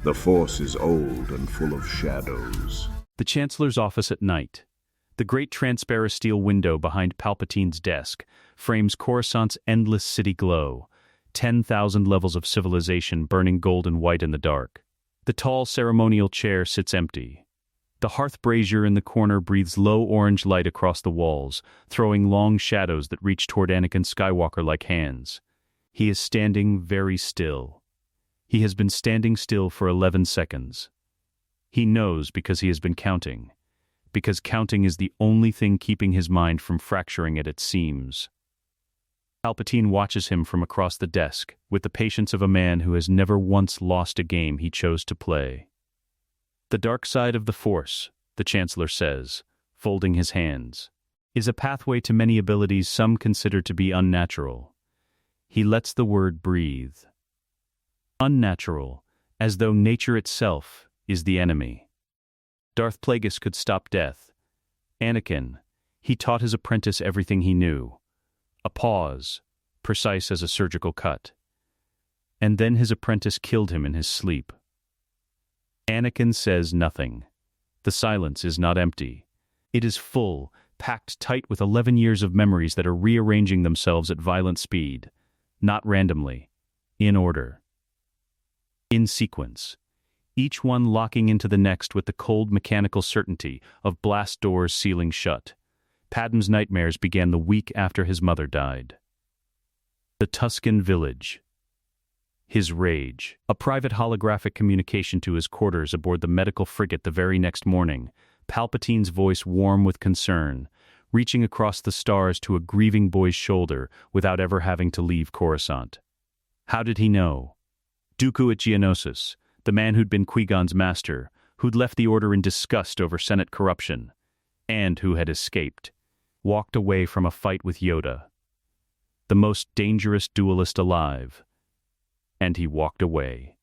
The Force is old and full of shadows. The Chancellor's office at night. The great transparent steel window behind Palpatine's desk frames Coruscant's endless city glow, 10,000 levels of civilization burning gold and white in the dark. The tall ceremonial chair sits empty. The hearth brazier in the corner breathes low orange light across the walls, throwing long shadows that reach toward Anakin Skywalker like hands. He is standing very still. He has been standing still for 11 seconds. He knows because he has been counting. Because counting is the only thing keeping his mind from fracturing at its seams. Palpatine watches him from across the desk, with the patience of a man who has never once lost a game he chose to play. The dark side of the Force, the Chancellor says, folding his hands, is a pathway to many abilities some consider to be unnatural. He lets the word breathe. Unnatural, as though nature itself is the enemy. Darth Plagueis could stop death. Anakin, he taught his apprentice everything he knew. A pause, precise as a surgical cut. And then his apprentice killed him in his sleep. Anakin says nothing. The silence is not empty. It is full, packed tight with 11 years of memories that are rearranging themselves at violent speed, not randomly, in order. In sequence. Each one locking into the next with the cold mechanical certainty of blast doors sealing shut. Padmé's nightmares began the week after his mother died. The Tusken village. His rage. A private holographic communication to his quarters aboard the medical frigate the very next morning. Palpatine's voice warm with concern, reaching across the stars to a grieving boy's shoulder without ever having to leave Coruscant. How did he know? Dooku at Geonosis, the man who'd been Qui-Gon's master, who'd left the Order in disgust over Senate corruption, and who had escaped, walked away from a fight with Yoda, the most dangerous duelist alive. And he walked away.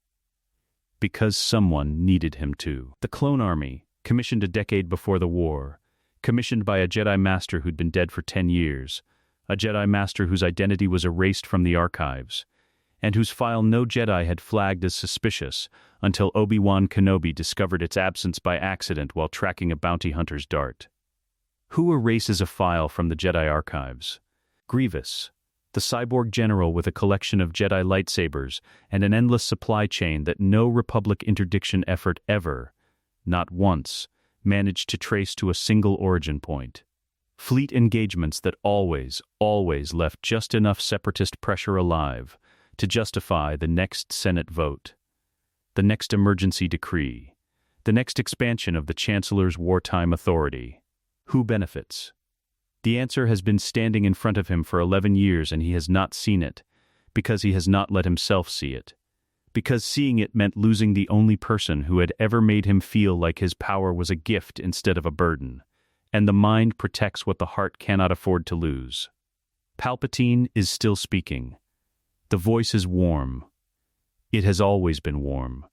Because someone needed him to. The Clone Army, commissioned a decade before the war, commissioned by a Jedi Master who'd been dead for 10 years, a Jedi Master whose identity was erased from the archives, and whose file no Jedi had flagged as suspicious until Obi-Wan Kenobi discovered its absence by accident while tracking a bounty hunter's dart. Who erases a file from the Jedi archives? Grievous, the cyborg general with a collection of Jedi lightsabers and an endless supply chain that no Republic interdiction effort ever, not once, managed to trace to a single origin point. Fleet engagements that always left just enough separatist pressure alive to justify the next Senate vote, the next emergency decree, the next expansion of the Chancellor's wartime authority. Who benefits? The answer has been standing in front of him for 11 years and he has not seen it, because he has not let himself see it. Because seeing it meant losing the only person who had ever made him feel like his power was a gift instead of a burden, and the mind protects what the heart cannot afford to lose. Palpatine is still speaking. The voice is warm. It has always been warm.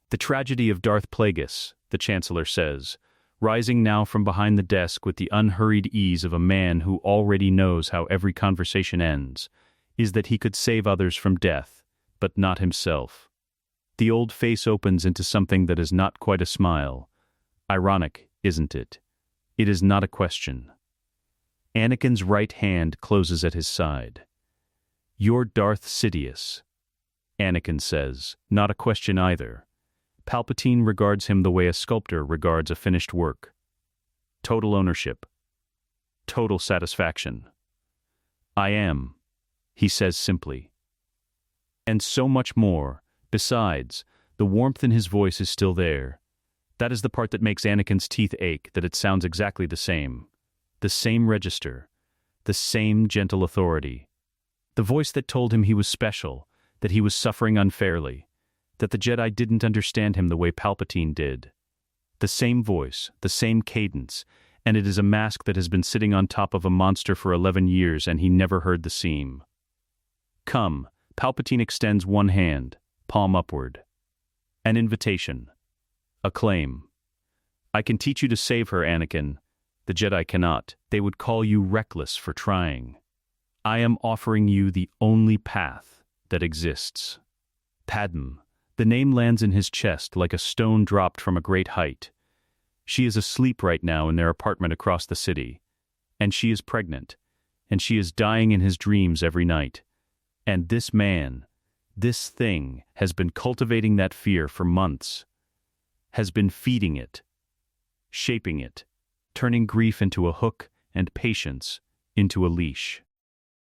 The tragedy of Darth Plagueis, the Chancellor says, rising now from behind the desk with the unhurried ease of a man who already knows how every conversation ends, is that he could save others from death, but not himself. The old face opens into something that is not quite a smile. Ironic, isn't it? It is not a question. Anakin's right hand closes at his side. "You're Darth Sidious," Anakin says, not a question either. Palpatine regards him the way a sculptor regards a finished work. Total ownership. Total satisfaction. "I am," he says simply. And so much more. Besides, the warmth in his voice is still there. That is the part that makes Anakin's teeth ache, that it sounds exactly the same. The same register. The same gentle authority. The voice that told him he was special, that he was suffering unfairly, that the Jedi didn't understand him the way Palpatine did. The same voice, the same cadence, and it is a mask that has been sitting on top of a monster for 11 years and he never heard the seam. "Come," Palpatine extends one hand, palm upward. An invitation. A claim. "I can teach you to save her, Anakin. The Jedi cannot. They would call you reckless for trying. I am offering you the only path that exists." Padmé, The name lands in his chest like a stone dropped from a great height. She is asleep right now in their apartment across the city. And she is pregnant. And she is dying in his dreams every night. And this man, this thing, has been cultivating that fear for months. Has been feeding it. Shaping it. Turning grief into a hook and patience into a leash.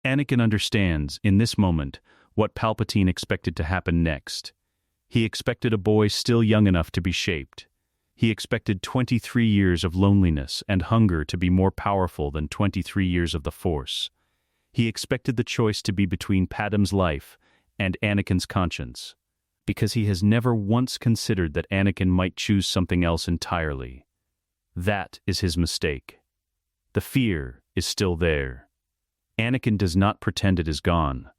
Anakin understands, in this moment, what Palpatine expected to happen next. He expected a boy still young enough to be shaped. He expected 23 years of loneliness and hunger to be more powerful than 23 years of the Force. He expected the choice to be between Padmé's life and Anakin's conscience, because he has never once considered that Anakin might choose something else entirely. That is his mistake. The fear is still there. Anakin does not pretend it is gone.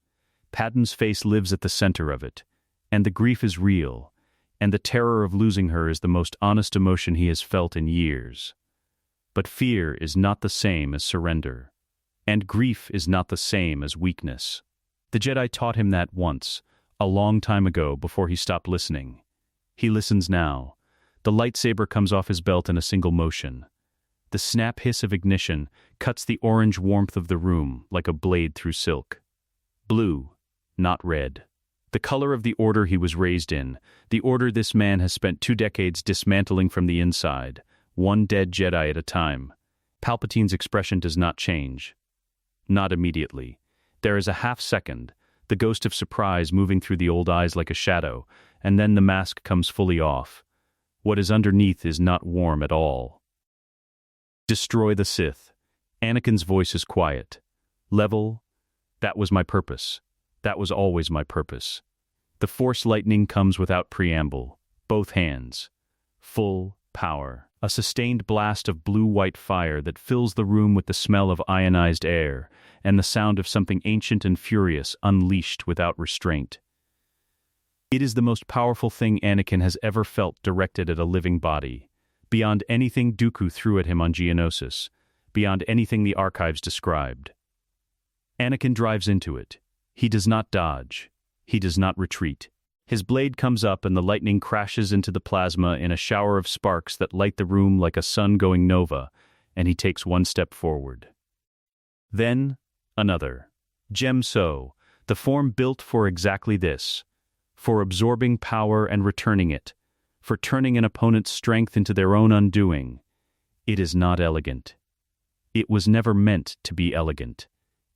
Padmé's face lives at the center of it, and the grief is real, and the terror of losing her is the most honest emotion he has felt in years. But fear is not the same as surrender, and grief is not the same as weakness. The Jedi taught him that once, a long time ago before he stopped listening. He listens now. The lightsaber comes off his belt in a single motion. The snap hiss of ignition cuts the orange warmth of the room like a blade through silk. Blue, not red. The color of the order he was raised in, the order this man has spent 2 decades dismantling from the inside, one dead Jedi at a time. Palpatine's expression does not change. Not immediately. There is a half-second, the ghost of surprise moving through the old eyes like a shadow, and then the mask comes fully off. What is underneath is not warm at all. Destroy the Sith. Anakin's voice is quiet. Level. That was my purpose. That was always my purpose. The Force lightning comes without preamble. Both hands. Full power. A sustained blast of blue-white fire that fills the room with the smell of ionized air and the sound of something ancient and furious unleashed without restraint. It is the most powerful thing Anakin has ever felt directed at a living body. Beyond anything Dooku threw at him on Geonosis, beyond anything the archives described. Anakin drives into it. He does not dodge. He does not retreat. His blade comes up and the lightning crashes into the plasma in a shower of sparks that light the room like a sun going nova, and he takes one step forward. Then, another. Gemso, the form built for exactly this, for absorbing power and returning it, for turning an opponent's strength into their own undoing. It is not elegant. It was never meant to be elegant.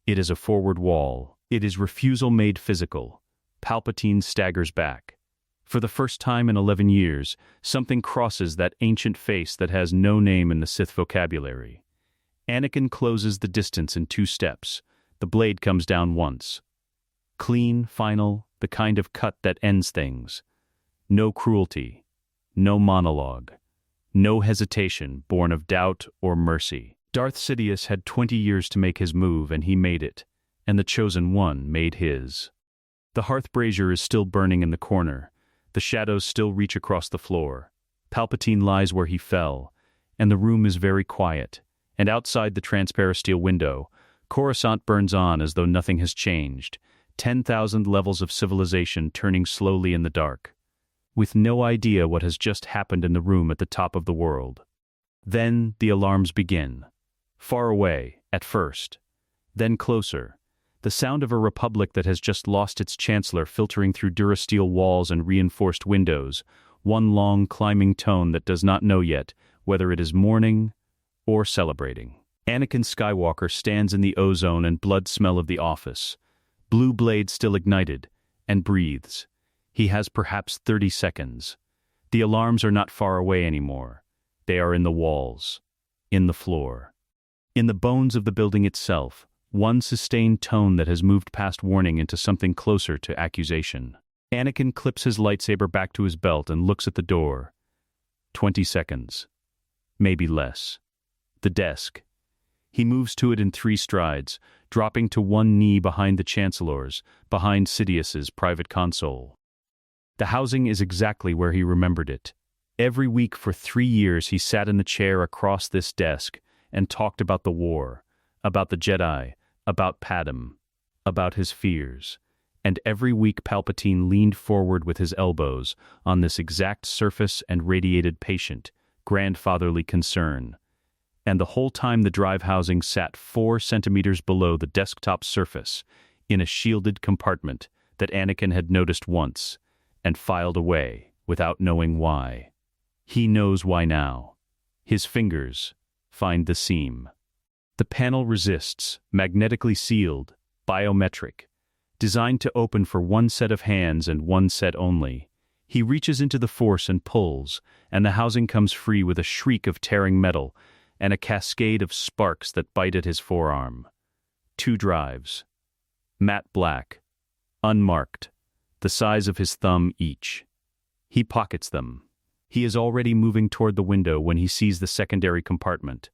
It is a forward wall. It is refusal made physical. Palpatine staggers back. For the first time in 11 years, something crosses that ancient face that has no name in the Sith vocabulary. Anakin closes the distance in 2 steps. The blade comes down once. Clean, final, the kind of cut that ends things. No cruelty. No monologue. No hesitation born of doubt or mercy. Darth Sidious had 20 years to make his move, and he made it. And the Chosen One made his. The hearth brazier is still burning in the corner. The shadows still reach across the floor. Palpatine lies where he fell, and the room is very quiet. And outside the transparisteel window, Coruscant burns on as though nothing has changed. 10,000 levels of civilization turning slowly in the dark, with no idea what has just happened in the room at the top of the world. Then the alarms begin. Far away, at first. Then closer. The sound of a republic that has just lost its chancellor filtering through durasteel walls and reinforced windows, one long climbing tone that does not know yet whether it is mourning or celebrating. Anakin Skywalker stands in the ozone and blood smell of the office, blue blade still ignited, and breathes. He has perhaps 30 seconds. The alarms are not far away anymore. They are in the walls, in the floor, in the bones of the building itself. One sustained tone that has moved past warning into something closer to accusation. Anakin clips his lightsaber back to his belt and looks at the door. 20 seconds. Maybe less. The desk. He moves to it in 3 strides, dropping to one knee behind the Chancellor's, behind Sidious's private console. The housing is exactly where he remembered it. Every week for 3 years he sat in the chair across this desk and talked about the war, about the Jedi, about Padmé, about his fears. And every week Palpatine leaned forward with his elbows on this exact surface and radiated patient, grandfatherly concern. And the whole time the drive housing sat 4 centimeters below the desktop surface, in a shielded compartment that Anakin had noticed once, and filed away without knowing why. He knows why now. His fingers find the seam. The panel resists, magnetically sealed, biometric, designed to open for one set of hands and one set only. He reaches into the force and pulls, and the housing comes free with a shriek of tearing metal and a cascade of sparks that bite at his forearm. 2 drives. Matte black, unmarked, the size of his thumb each. He pockets them. He is already moving toward the window when he sees the secondary compartment.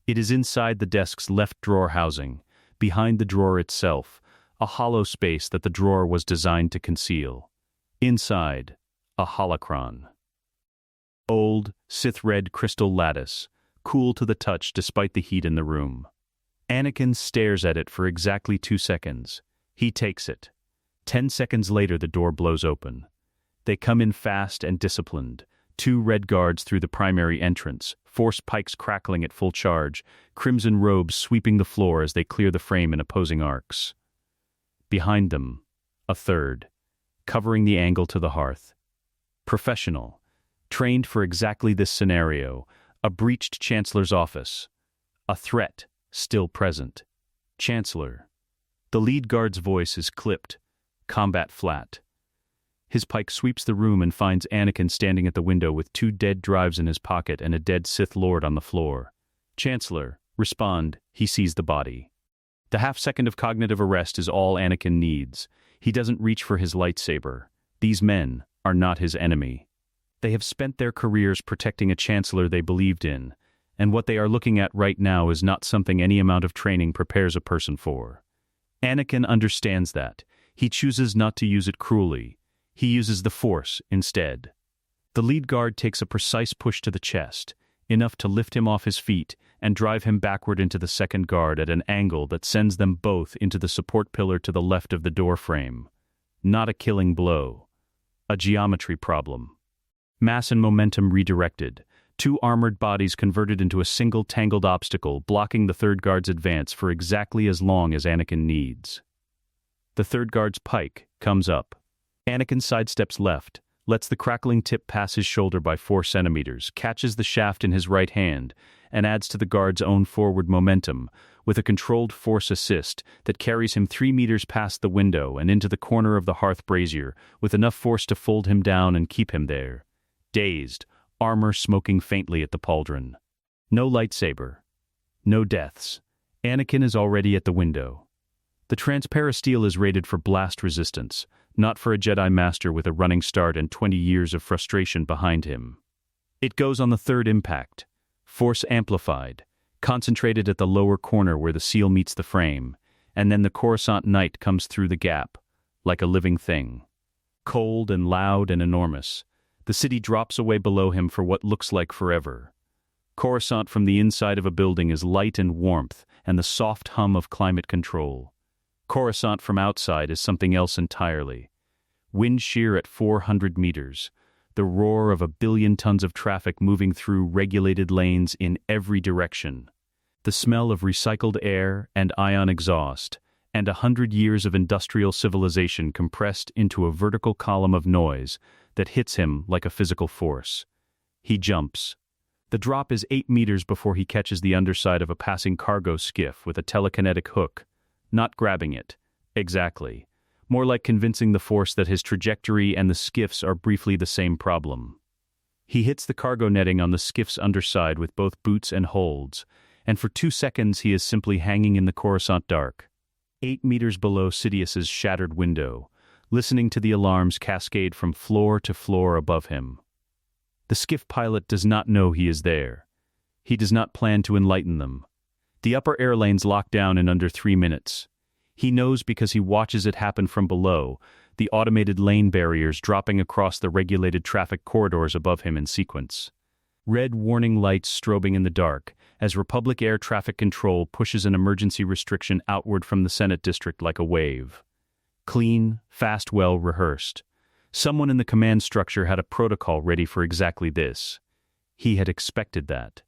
It is inside the desk's left drawer housing, behind the drawer itself, a hollow space that the drawer was designed to conceal. Inside, a holocron. Old, Sith-red crystal lattice, cool to the touch despite the heat in the room. Anakin stares at it for exactly 2 seconds. He takes it. 10 seconds later the door blows open. They come in fast and disciplined. 2 red guards through the primary entrance, force pikes crackling at full charge, crimson robes sweeping the floor as they clear the frame in opposing arcs. Behind them, a third, covering the angle to the hearth. Professional, trained for exactly this scenario, a breached Chancellor's office. A threat, still present. Chancellor. The lead guard's voice is clipped, combat flat. His pike sweeps the room and finds Anakin standing at the window with 2 dead drives in his pocket and a dead Sith Lord on the floor. Chancellor, respond, he sees the body. The half-second of cognitive arrest is all Anakin needs. He doesn't reach for his lightsaber. These men are not his enemy. They have spent their careers protecting a Chancellor they believed in, and what they are looking at right now is not something any amount of training prepares a person for. Anakin understands that. He chooses not to use it cruelly. He uses the Force instead. The lead guard takes a precise push to the chest, enough to lift him off his feet and drive him backward into the second guard at an angle that sends them both into the support pillar to the left of the door frame. Not a killing blow. A geometry problem. Mass and momentum redirected. 2 armored bodies converted into a single tangled obstacle, blocking the third guard's advance for exactly as long as Anakin needs. The third guard's pike comes up. Anakin sidesteps left, lets the crackling tip pass his shoulder by 4 centimeters, catches the shaft in his right hand, and adds to the guard's own forward momentum with a controlled force assist that carries him 3 meters past the window and into the corner of the hearth brazier with enough force to fold him down and keep him there. Dazed, armor smoking faintly at the pauldron. No lightsaber. No deaths. Anakin is already at the window. The transparasteel is rated for blast resistance, not for a Jedi Master with a running start and 20 years of frustration behind him. It goes on the third impact, force amplified, concentrated at the lower corner where the seal meets the frame, and then the Coruscant night comes through the gap, like a living thing. Cold and loud and enormous, the city drops away below him for what looks like forever. Coruscant from the inside of a building is light and warmth and the soft hum of climate control. Coruscant from outside is something else entirely. Wind shear at 400 meters, the roar of 1 billion tons of traffic moving through regulated lanes in every direction, the smell of recycled air and ion exhaust, and 100 years of industrial civilization compressed into a vertical column of noise that hits him like a physical force. He jumps. The drop is 8 meters before he catches the underside of a passing cargo skiff with a telekinetic hook. Not grabbing it. Exactly. More like convincing the Force that his trajectory and the skiff's are briefly the same problem. He hits the cargo netting on the skiff's underside with both boots and holds, and for 2 seconds he is simply hanging in the Coruscant dark, 8 meters below Sidious's shattered window, listening to the alarms cascade from floor to floor above him. The skiff pilot does not know he is there. He does not plan to enlighten them. The upper air lanes lock down in under 3 minutes. He knows because he watches it happen from below, the automated lane barriers dropping across the regulated traffic corridors above him in sequence. Red warning lights strobing in the dark as Republic Air Traffic Control pushes an emergency restriction outward from the Senate District like a wave. Clean, fast, well rehearsed. Someone in the command structure had a protocol ready for exactly this. He had expected that.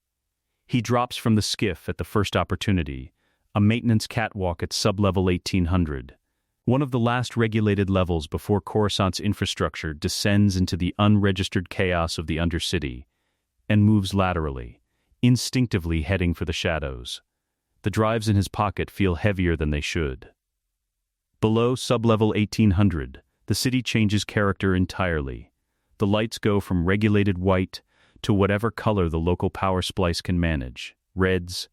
He drops from the skiff at the first opportunity, a maintenance catwalk at sub-level 1800. One of the last regulated levels before Coruscant's infrastructure descends into the unregistered chaos of the Undercity, and moves laterally, instinctively heading for the shadows. The drives in his pocket feel heavier than they should. Below sub-level 1800, the city changes character entirely. The lights go from regulated white to whatever color the local power splice can manage, reds,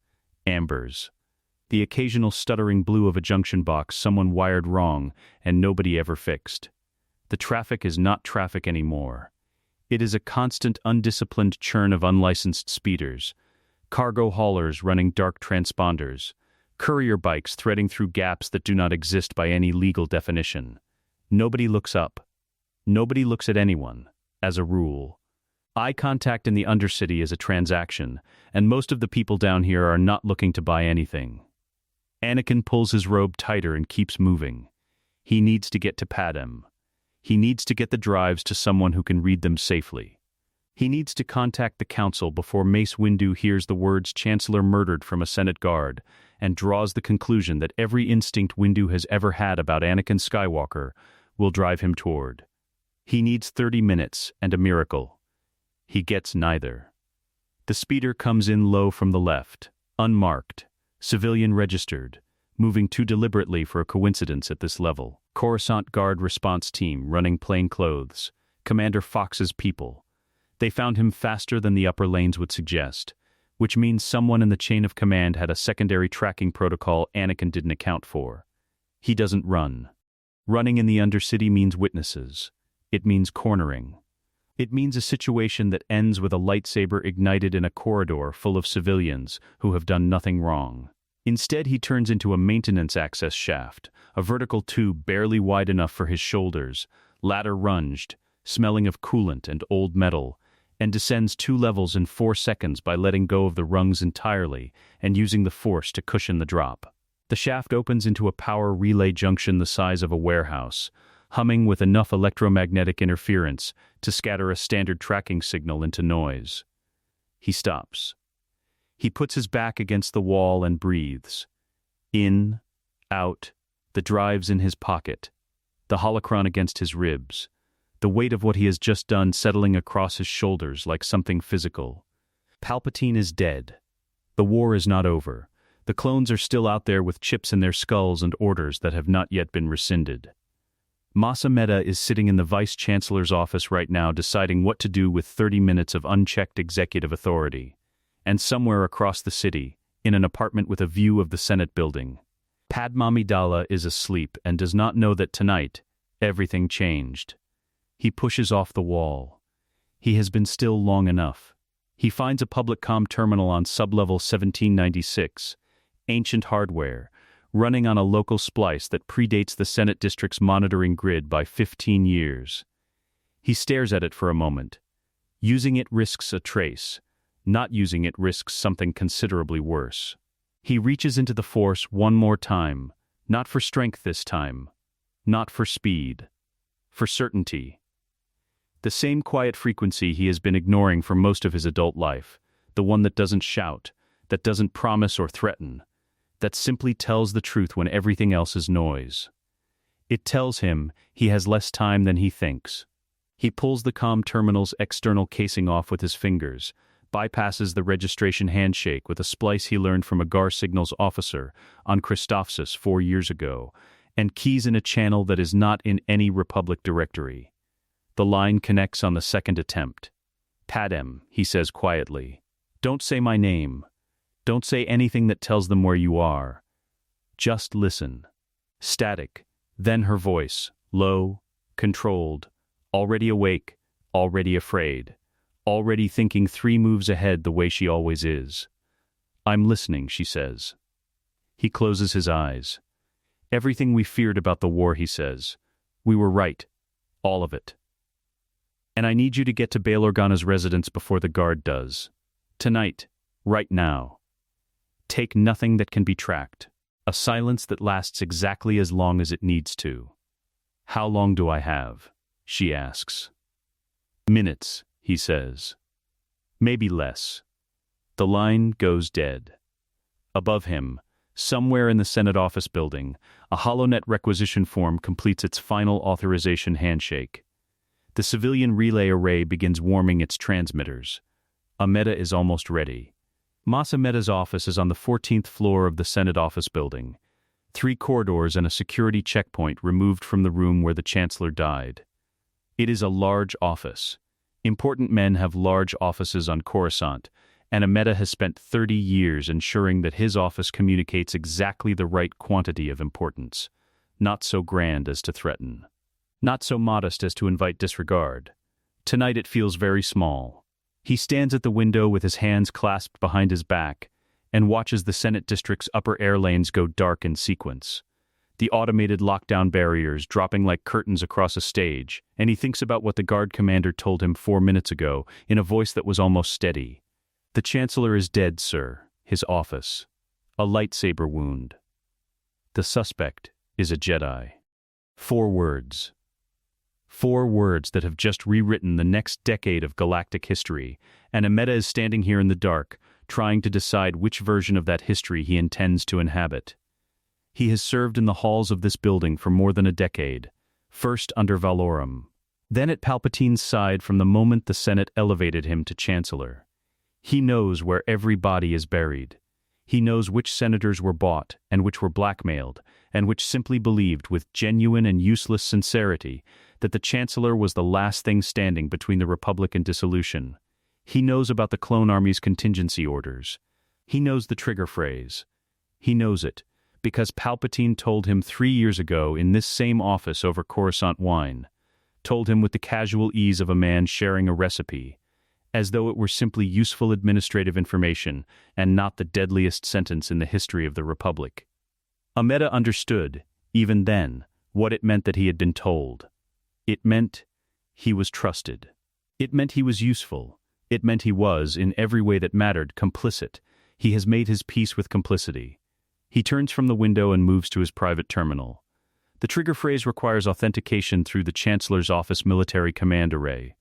ambers. The occasional stuttering blue of a junction box someone wired wrong and nobody ever fixed. The traffic is not traffic anymore. It is a constant undisciplined churn of unlicensed speeders, cargo haulers running dark transponders, courier bikes threading through gaps that do not exist by any legal definition. Nobody looks up. Nobody looks at anyone, as a rule. Eye contact in the Undercity is a transaction, and most of the people down here are not looking to buy anything. Anakin pulls his robe tighter and keeps moving. He needs to get to Padmé. He needs to get the drives to someone who can read them safely. He needs to contact the Council before Mace Windu hears the words Chancellor murdered from a Senate guard and draws the conclusion that every instinct Windu has ever had about Anakin Skywalker will drive him toward. He needs 30 minutes and a miracle. He gets neither. The speeder comes in low from the left, unmarked, civilian registered, moving too deliberately for a coincidence at this level. Coruscant Guard response team running plain clothes. Commander Fox's people. They found him faster than the upper lanes would suggest, which means someone in the chain of command had a secondary tracking protocol Anakin didn't account for. He doesn't run. Running in the Undercity means witnesses. It means cornering. It means a situation that ends with a lightsaber ignited in a corridor full of civilians who have done nothing wrong. Instead, he turns into a maintenance access shaft, a vertical tube barely wide enough for his shoulders, ladder runged, smelling of coolant and old metal, and descends 2 levels in 4 seconds by letting go of the rungs entirely and using the force to cushion the drop. The shaft opens into a power relay junction the size of a warehouse, humming with enough electromagnetic interference to scatter a standard tracking signal into noise. He stops. He puts his back against the wall and breathes. In, out, the drives in his pocket, the holocron against his ribs, the weight of what he has just done settling across his shoulders like something physical. Palpatine is dead. The war is not over. The clones are still out there with chips in their skulls and orders that have not yet been rescinded. Mace Windu is sitting in the Vice-Chancellor's office right now deciding what to do with 30 minutes of unchecked executive authority. And somewhere across the city, in an apartment with a view of the Senate building, Padmé Amidala is asleep and does not know that tonight, everything changed. He pushes off the wall. He has been still long enough. He finds a public comm terminal on sublevel 1796, ancient hardware, running on a local splice that predates the Senate District's monitoring grid by 15 years. He stares at it for a moment. Using it risks a trace. Not using it risks something considerably worse. He reaches into the Force one more time, not for strength this time, not for speed, for certainty. The same quiet frequency he has been ignoring for most of his adult life, the one that doesn't shout, that doesn't promise or threaten, that simply tells the truth when everything else is noise. It tells him he has less time than he thinks. He pulls the comm terminal's external casing off with his fingers, bypasses the registration handshake with a splice he learned from a GAR signals officer on Christophsis 4 years ago, and keys in a channel that is not in any Republic directory. The line connects on the second attempt. Padmé, he says quietly. Don't say my name. Don't say anything that tells them where you are. Just listen. Static, then her voice, low, controlled, already awake, already afraid, already thinking 3 moves ahead the way she always is. I'm listening, she says. He closes his eyes. Everything we feared about the war, he says. We were right. All of it. And I need you to get to Bail Organa's residence before the guard does. Tonight. Right now. Take nothing that can be tracked. A silence that lasts exactly as long as it needs to. "How long do I have?" she asks. "Minutes," he says. "Maybe less." The line goes dead. Above him, somewhere in the Senate office building, a HoloNet requisition form completes its final authorization handshake. The civilian relay array begins warming its transmitters. Amidala is almost ready. Mace Windu's office is on the 14th floor of the Senate office building. 3 corridors and a security checkpoint removed from the room where the Chancellor died. It is a large office. Important men have large offices on Coruscant, and Amidala has spent 30 years ensuring that his office communicates exactly the right quantity of importance. Not so grand as to threaten. Not so modest as to invite disregard. Tonight it feels very small. He stands at the window with his hands clasped behind his back and watches the Senate district's upper air lanes go dark in sequence. The automated lockdown barriers dropping like curtains across a stage, and he thinks about what the guard commander told him 4 minutes ago in a voice that was almost steady. "The Chancellor is dead, sir. His office. A lightsaber wound. The suspect is a Jedi." 4 words. 4 words that have just rewritten the next decade of galactic history, and Amidala is standing here in the dark, trying to decide which version of that history he intends to inhabit. He has served in the halls of this building for more than a decade, first under Valorum, then at Palpatine's side from the moment the Senate elevated him to Chancellor. He knows where every body is buried. He knows which senators were bought and which were blackmailed, and which simply believed with genuine and useless sincerity that the Chancellor was the last thing standing between the Republic and dissolution. He knows about the clone army's contingency orders. He knows the trigger phrase. He knows it because Palpatine told him 3 years ago in this same office over Coruscant wine, told him with the casual ease of a man sharing a recipe, as though it were simply useful administrative information and not the deadliest sentence in the history of the Republic. Amidala understood, even then, what it meant that he had been told. It meant he was trusted. It meant he was useful. It meant he was, in every way that mattered, complicit. He has made his peace with complicity. He turns from the window and moves to his private terminal. The trigger phrase requires authentication through the Chancellor's Office Military Command Array,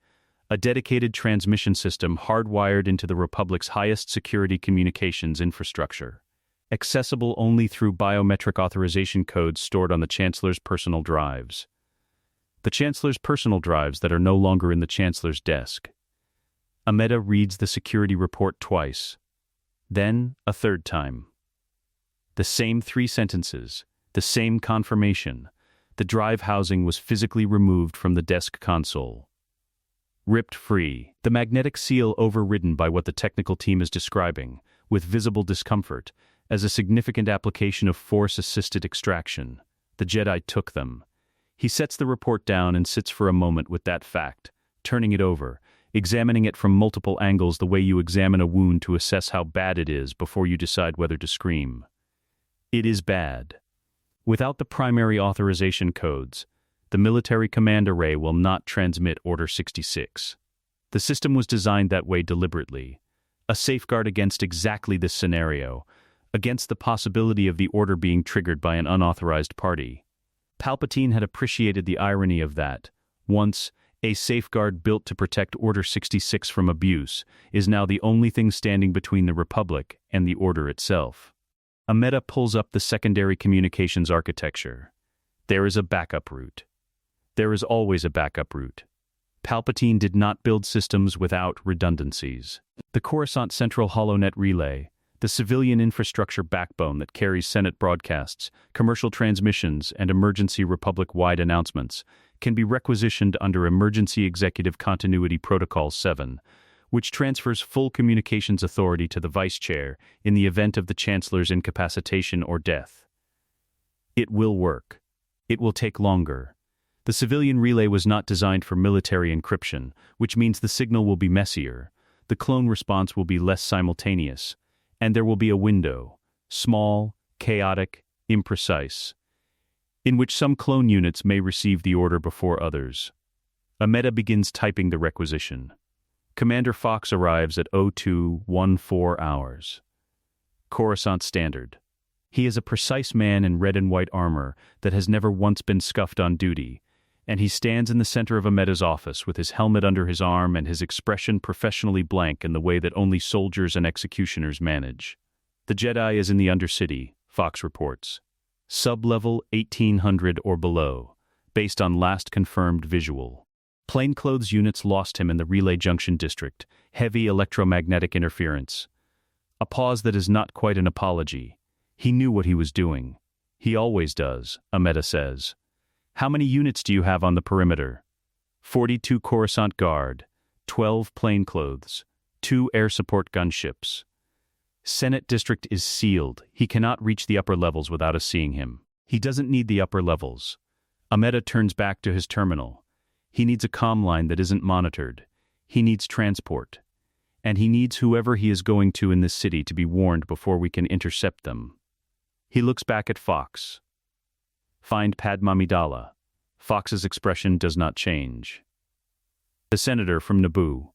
a dedicated transmission system hardwired into the Republic's highest security communications infrastructure, accessible only through biometric authorization codes stored on the Chancellor's personal drives. The Chancellor's personal drives that are no longer in the Chancellor's desk. Amidala reads the security report twice, then a third time. The same 3 sentences, the same confirmation. The drive housing was physically removed from the desk console. Ripped free, the magnetic seal overridden by what the technical team is describing, with visible discomfort, as a significant application of force-assisted extraction. The Jedi took them. He sets the report down and sits for a moment with that fact, turning it over, examining it from multiple angles the way you examine a wound to assess how bad it is before you decide whether to scream. It is bad. Without the primary authorization codes, the military command array will not transmit Order 66. The system was designed that way deliberately, a safeguard against exactly this scenario, against the possibility of the order being triggered by an unauthorized party. Palpatine had appreciated the irony of that. Once, a safeguard built to protect Order 66 from abuse is now the only thing standing between the Republic and the Order itself. Amidala pulls up the secondary communications architecture. There is a backup route. There is always a backup route. Palpatine did not build systems without redundancies. The Coruscant Central HoloNet Relay, the civilian infrastructure backbone that carries Senate broadcasts, commercial transmissions, and emergency Republic-wide announcements, can be requisitioned under Emergency Executive Continuity Protocol 7, which transfers full communications authority to the Vice Chair in the event of the Chancellor's incapacitation or death. It will work. It will take longer. The civilian relay was not designed for military encryption, which means the signal will be messier, the clone response will be less simultaneous, and there will be a window, small, chaotic, imprecise, in which some clone units may receive the order before others. Amidala begins typing the requisition. Commander Fox arrives at 0214 hours. Coruscant Standard. He is a precise man in red and white armor that has never once been scuffed on duty, and he stands in the center of Amida's office with his helmet under his arm and his expression professionally blank in the way that only soldiers and executioners manage. The Jedi is in the Undercity, Fox reports. Sub-level 1800 or below, based on last confirmed visual. Plainclothes units lost him in the Relay Junction district, heavy electromagnetic interference. A pause that is not quite an apology. He knew what he was doing. He always does, Amida says. How many units do you have on the perimeter? 42 Coruscant Guard, 12 plainclothes, 2 air support gunships. Senate district is sealed. He cannot reach the upper levels without us seeing him. He doesn't need the upper levels. Amida turns back to his terminal. He needs a comm line that isn't monitored. He needs transport. And he needs whoever he is going to in this city to be warned before we can intercept them. He looks back at Fox. Find Padmé Amidala. Fox's expression does not change. The senator from Naboo.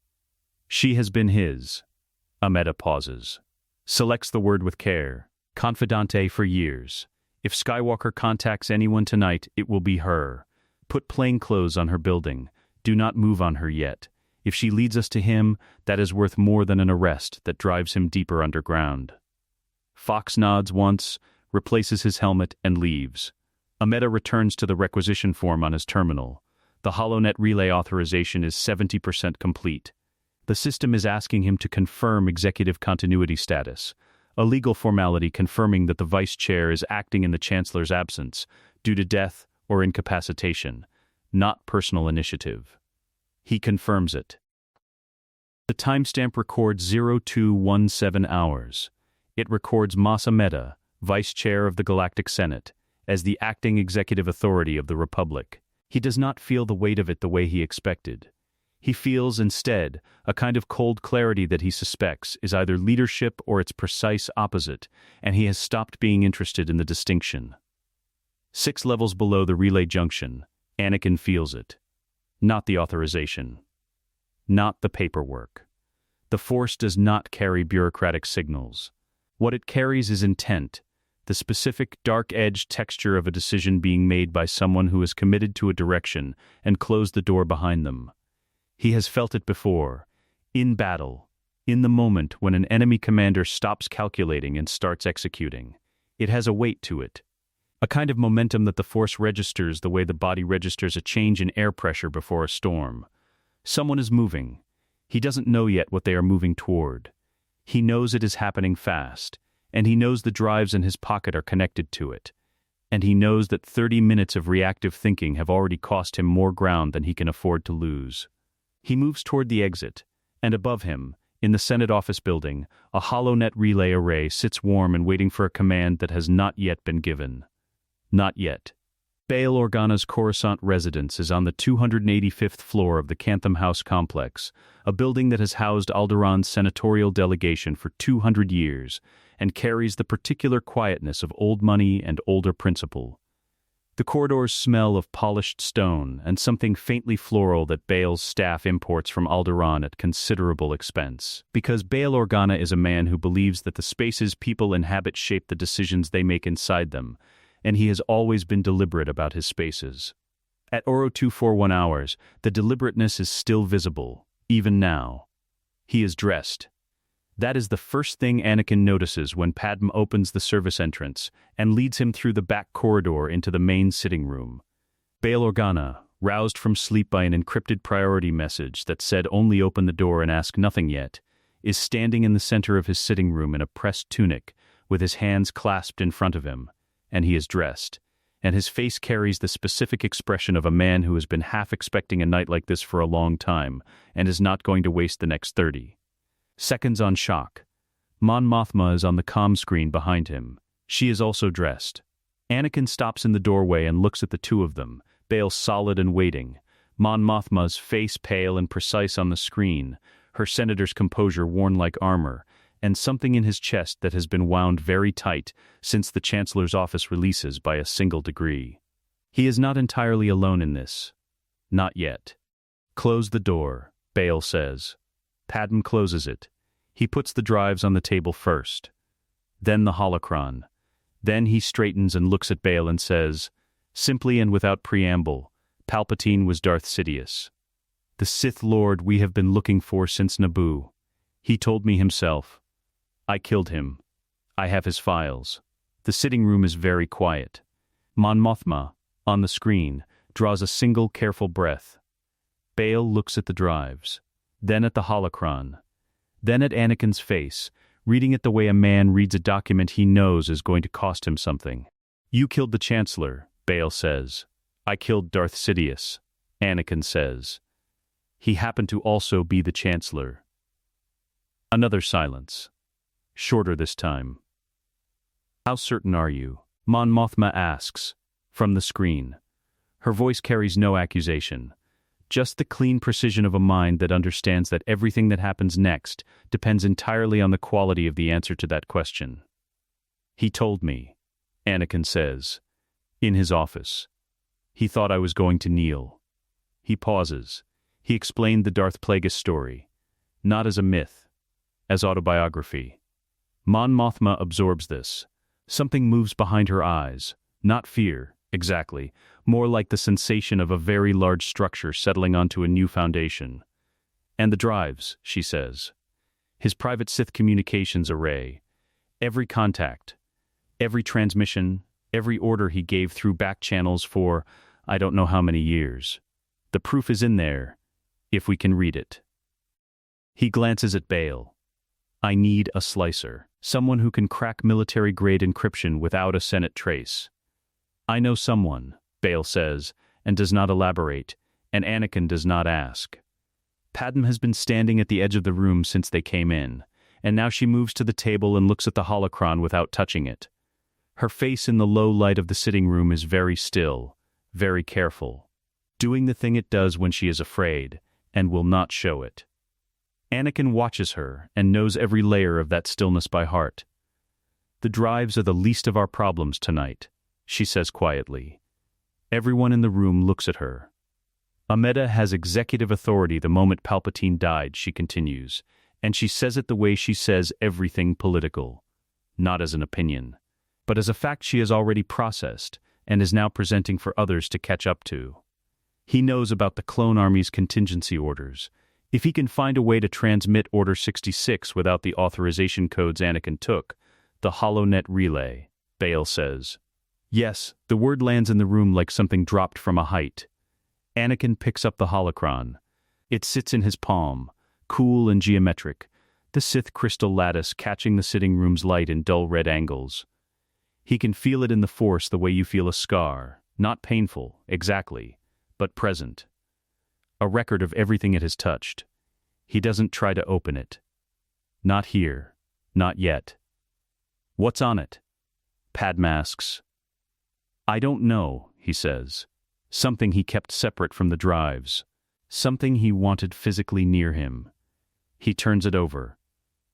She has been his. Amida pauses. Selects the word with care. Confidante for years. If Skywalker contacts anyone tonight, it will be her. Put plain clothes on her building. Do not move on her yet. If she leads us to him, that is worth more than an arrest that drives him deeper underground. Fox nods once, replaces his helmet, and leaves. Amida returns to the requisition form on his terminal. The HoloNet relay authorization is 70% complete. The system is asking him to confirm executive continuity status, a legal formality confirming that the vice chair is acting in the chancellor's absence due to death or incapacitation, not personal initiative. He confirms it. The timestamp records 0217 hours. It records Mace Windu, vice chair of the Galactic Senate, as the acting executive authority of the Republic. He does not feel the weight of it the way he expected. He feels, instead, a kind of cold clarity that he suspects is either leadership or its precise opposite, and he has stopped being interested in the distinction. 6 levels below the relay junction, Anakin feels it. Not the authorization. Not the paperwork. The Force does not carry bureaucratic signals. What it carries is intent, the specific dark-edged texture of a decision being made by someone who is committed to a direction and closed the door behind them. He has felt it before, in battle, in the moment when an enemy commander stops calculating and starts executing. It has a weight to it, a kind of momentum that the Force registers the way the body registers a change in air pressure before a storm. Someone is moving. He doesn't know yet what they are moving toward. He knows it is happening fast, and he knows the drives in his pocket are connected to it. And he knows that 30 minutes of reactive thinking have already cost him more ground than he can afford to lose. He moves toward the exit, and above him, in the Senate office building, a HoloNet relay array sits warm and waiting for a command that has not yet been given. Not yet. Bail Organa's Coruscant residence is on the 285th floor of the Cantham House complex, a building that has housed Alderaan's senatorial delegation for 200 years and carries the particular quietness of old money and older principle. The corridors smell of polished stone and something faintly floral that Bail's staff imports from Alderaan at considerable expense. Because Bail Organa is a man who believes that the spaces people inhabit shape the decisions they make inside them, and he has always been deliberate about his spaces. At Oro 241 hours, the deliberateness is still visible, even now. He is dressed. That is the first thing Anakin notices when Padmé opens the service entrance and leads him through the back corridor into the main sitting room. Bail Organa, roused from sleep by an encrypted priority message that said only open the door and ask nothing yet, is standing in the center of his sitting room in a pressed tunic, with his hands clasped in front of him, and he is dressed, and his face carries the specific expression of a man who has been half expecting a night like this for a long time and is not going to waste the next 30 seconds on shock. Mon Mothma is on the comm screen behind him. She is also dressed. Anakin stops in the doorway and looks at the two of them, Bail solid and waiting, Mon Mothma's face pale and precise on the screen, her senator's composure worn like armor, and something in his chest that has been wound very tight since the Chancellor's office releases by a single degree. He is not entirely alone in this. Not yet. Close the door, Bail says. Padmé closes it. He puts the drives on the table first. Then the holocron. Then he straightens and looks at Bail and says, simply and without preamble, Palpatine was Darth Sidious, the Sith Lord we have been looking for since Naboo. He told me himself. I killed him. I have his files. The sitting room is very quiet. Mon Mothma, on the screen, draws a single careful breath. Bail looks at the drives, then at the holocron, then at Anakin's face, reading it the way a man reads a document he knows is going to cost him something. You killed the Chancellor, Bail says. I killed Darth Sidious, Anakin says. He happened to also be the Chancellor. Another silence. Shorter this time. How certain are you? Mon Mothma asks, from the screen. Her voice carries no accusation, just the clean precision of a mind that understands that everything that happens next depends entirely on the quality of the answer to that question. He told me, Anakin says, in his office. He thought I was going to kneel. He pauses. He explained the Darth Plagueis story, not as a myth, as autobiography. Mon Mothma absorbs this. Something moves behind her eyes, not fear, exactly, more like the sensation of a very large structure settling onto a new foundation. And the drives, she says. His private Sith communications array. Every contact, every transmission, every order he gave through back channels for I don't know how many years. The proof is in there, if we can read it. He glances at Bail. I need a slicer, someone who can crack military-grade encryption without a Senate trace. I know someone, Bail says, and does not elaborate, and Anakin does not ask. Padmé has been standing at the edge of the room since they came in, and now she moves to the table and looks at the holocron without touching it. Her face in the low light of the sitting room is very still, very careful, doing the thing it does when she is afraid, and will not show it. Anakin watches her and knows every layer of that stillness by heart. The drives are the least of our problems tonight, she says quietly. Everyone in the room looks at her. Amidala has executive authority the moment Palpatine died, she continues, and she says it the way she says everything political, not as an opinion, but as a fact she has already processed and is now presenting for others to catch up to. He knows about the clone army's contingency orders. If he can find a way to transmit Order 66 without the authorization codes Anakin took, the HoloNet relay, Bail says. Yes, the word lands in the room like something dropped from a height. Anakin picks up the holocron. It sits in his palm, cool and geometric, the Sith crystal lattice catching the sitting room's light in dull red angles. He can feel it in the Force the way you feel a scar, not painful, exactly, but present. A record of everything it has touched. He doesn't try to open it. Not here. Not yet. What's on it? Padmé asks. I don't know, he says. Something he kept separate from the drives. Something he wanted physically near him. He turns it over.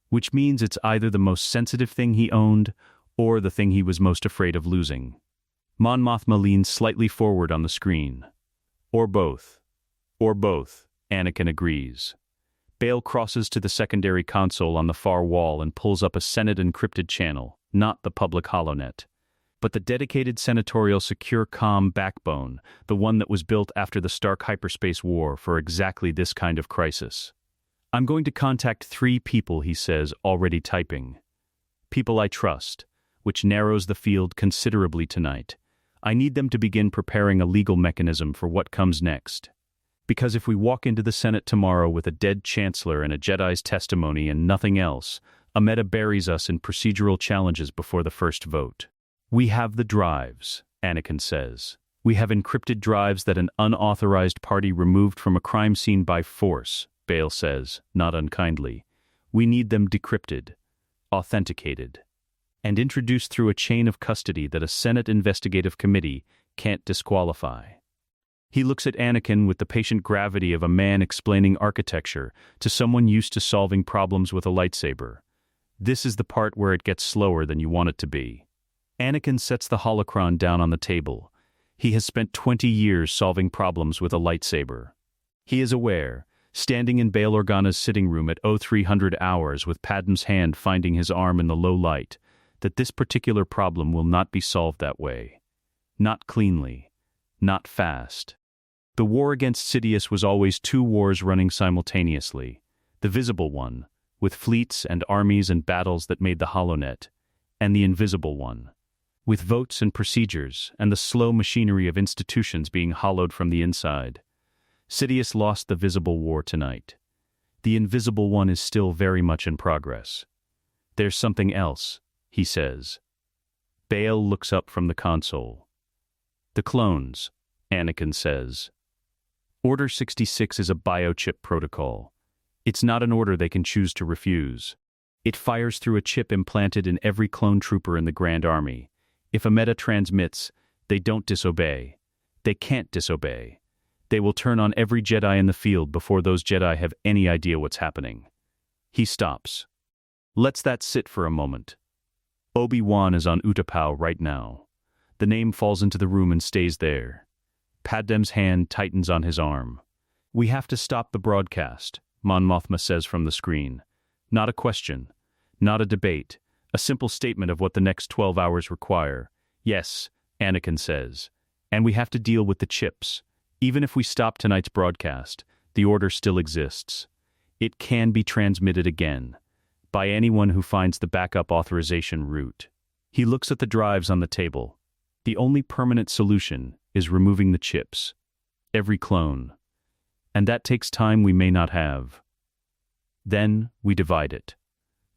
Which means it's either the most sensitive thing he owned or the thing he was most afraid of losing. Mon Mothma leans slightly forward on the screen. Or both. Or both, Anakin agrees. Bail crosses to the secondary console on the far wall and pulls up a Senate-encrypted channel, not the public HoloNet, but the dedicated senatorial secure comm backbone, the one that was built after the Stark hyperspace war for exactly this kind of crisis. I'm going to contact 3 people, he says, already typing. People I trust, which narrows the field considerably tonight. I need them to begin preparing a legal mechanism for what comes next. Because if we walk into the Senate tomorrow with a dead chancellor and a Jedi's testimony and nothing else, Amidala buries us in procedural challenges before the first vote. We have the drives, Anakin says. We have encrypted drives that an unauthorized party removed from a crime scene by force, Bail says, not unkindly. We need them decrypted, authenticated, and introduced through a chain of custody that a Senate investigative committee can't disqualify. He looks at Anakin with the patient gravity of a man explaining architecture to someone used to solving problems with a lightsaber. This is the part where it gets slower than you want it to be. Anakin sets the holocron down on the table. He has spent 20 years solving problems with a lightsaber. He is aware, standing in Bail Organa's sitting room at 0300 hours with Padmé's hand finding his arm in the low light, that this particular problem will not be solved that way. Not cleanly. Not fast. The war against Sidious was always two wars running simultaneously. The visible one, with fleets and armies and battles that made the HoloNet, and the invisible one, with votes and procedures and the slow machinery of institutions being hollowed from the inside. Sidious lost the visible war tonight. The invisible one is still very much in progress. There's something else, he says. Bail looks up from the console. The clones, Anakin says. Order 66 is a biochip protocol. It's not an order they can choose to refuse. It fires through a chip implanted in every clone trooper in the Grand Army. If a meta transmits, they don't disobey. They can't disobey. They will turn on every Jedi in the field before those Jedi have any idea what's happening. He stops. Lets that sit for a moment. Obi-Wan is on Utapau right now. The name falls into the room and stays there. Padmé's hand tightens on his arm. We have to stop the broadcast, Mon Mothma says from the screen. Not a question, not a debate, a simple statement of what the next 12 hours require. Yes, Anakin says. And we have to deal with the chips. Even if we stop tonight's broadcast, the order still exists. It can be transmitted again, by anyone who finds the backup authorization route. He looks at the drives on the table. The only permanent solution is removing the chips. Every clone. And that takes time we may not have. Then we divide it,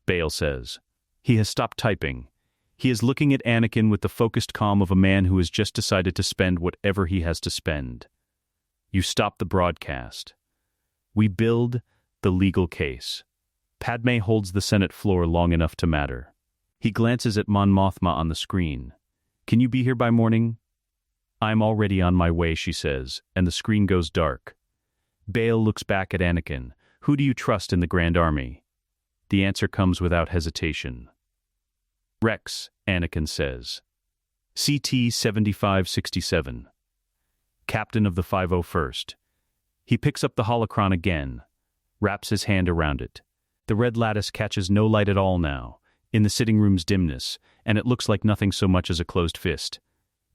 Bail says. He has stopped typing. He is looking at Anakin with the focused calm of a man who has just decided to spend whatever he has to spend. You stop the broadcast. We build the legal case. Padmé holds the Senate floor long enough to matter. He glances at Mon Mothma on the screen. Can you be here by morning? I'm already on my way, she says, and the screen goes dark. Bail looks back at Anakin. Who do you trust in the Grand Army? The answer comes without hesitation. Rex, Anakin says. CT 7567. Captain of the 501st. He picks up the holocron again, wraps his hand around it. The red lattice catches no light at all now, in the sitting room's dimness, and it looks like nothing so much as a closed fist.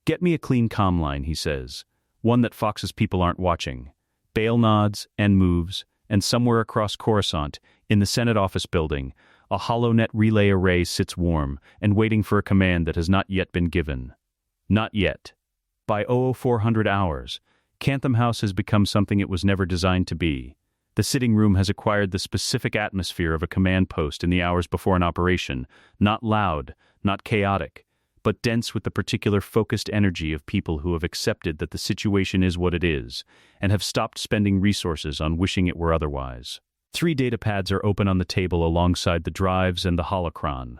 Get me a clean comm line, he says. One that Fox's people aren't watching. Bail nods and moves, and somewhere across Coruscant, in the Senate office building, a HoloNet relay array sits warm and waiting for a command that has not yet been given. Not yet. By 0400 hours, Cantham House has become something it was never designed to be. The sitting room has acquired the specific atmosphere of a command post in the hours before an operation, not loud, not chaotic, but dense with the particular focused energy of people who have accepted that the situation is what it is, and have stopped spending resources on wishing it were otherwise. 3 datapads are open on the table alongside the drives and the holocron.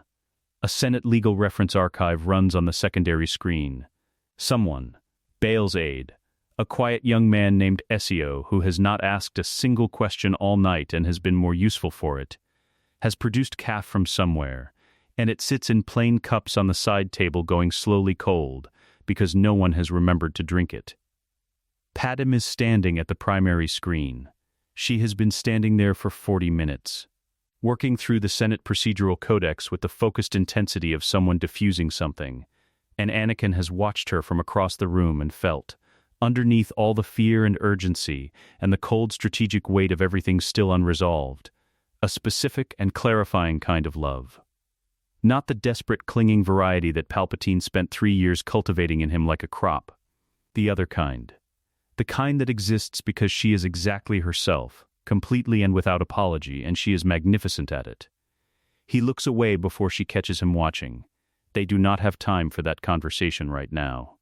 A Senate legal reference archive runs on the secondary screen. Someone, Bail's aide, a quiet young man named Essio who has not asked a single question all night and has been more useful for it, has produced caf from somewhere, and it sits in plain cups on the side table going slowly cold, because no one has remembered to drink it. Padmé is standing at the primary screen. She has been standing there for 40 minutes, working through the Senate procedural codex with the focused intensity of someone diffusing something, and Anakin has watched her from across the room and felt, underneath all the fear and urgency and the cold strategic weight of everything still unresolved, a specific and clarifying kind of love. Not the desperate clinging variety that Palpatine spent 3 years cultivating in him like a crop. The other kind. The kind that exists because she is exactly herself, completely and without apology, and she is magnificent at it. He looks away before she catches him watching. They do not have time for that conversation right now.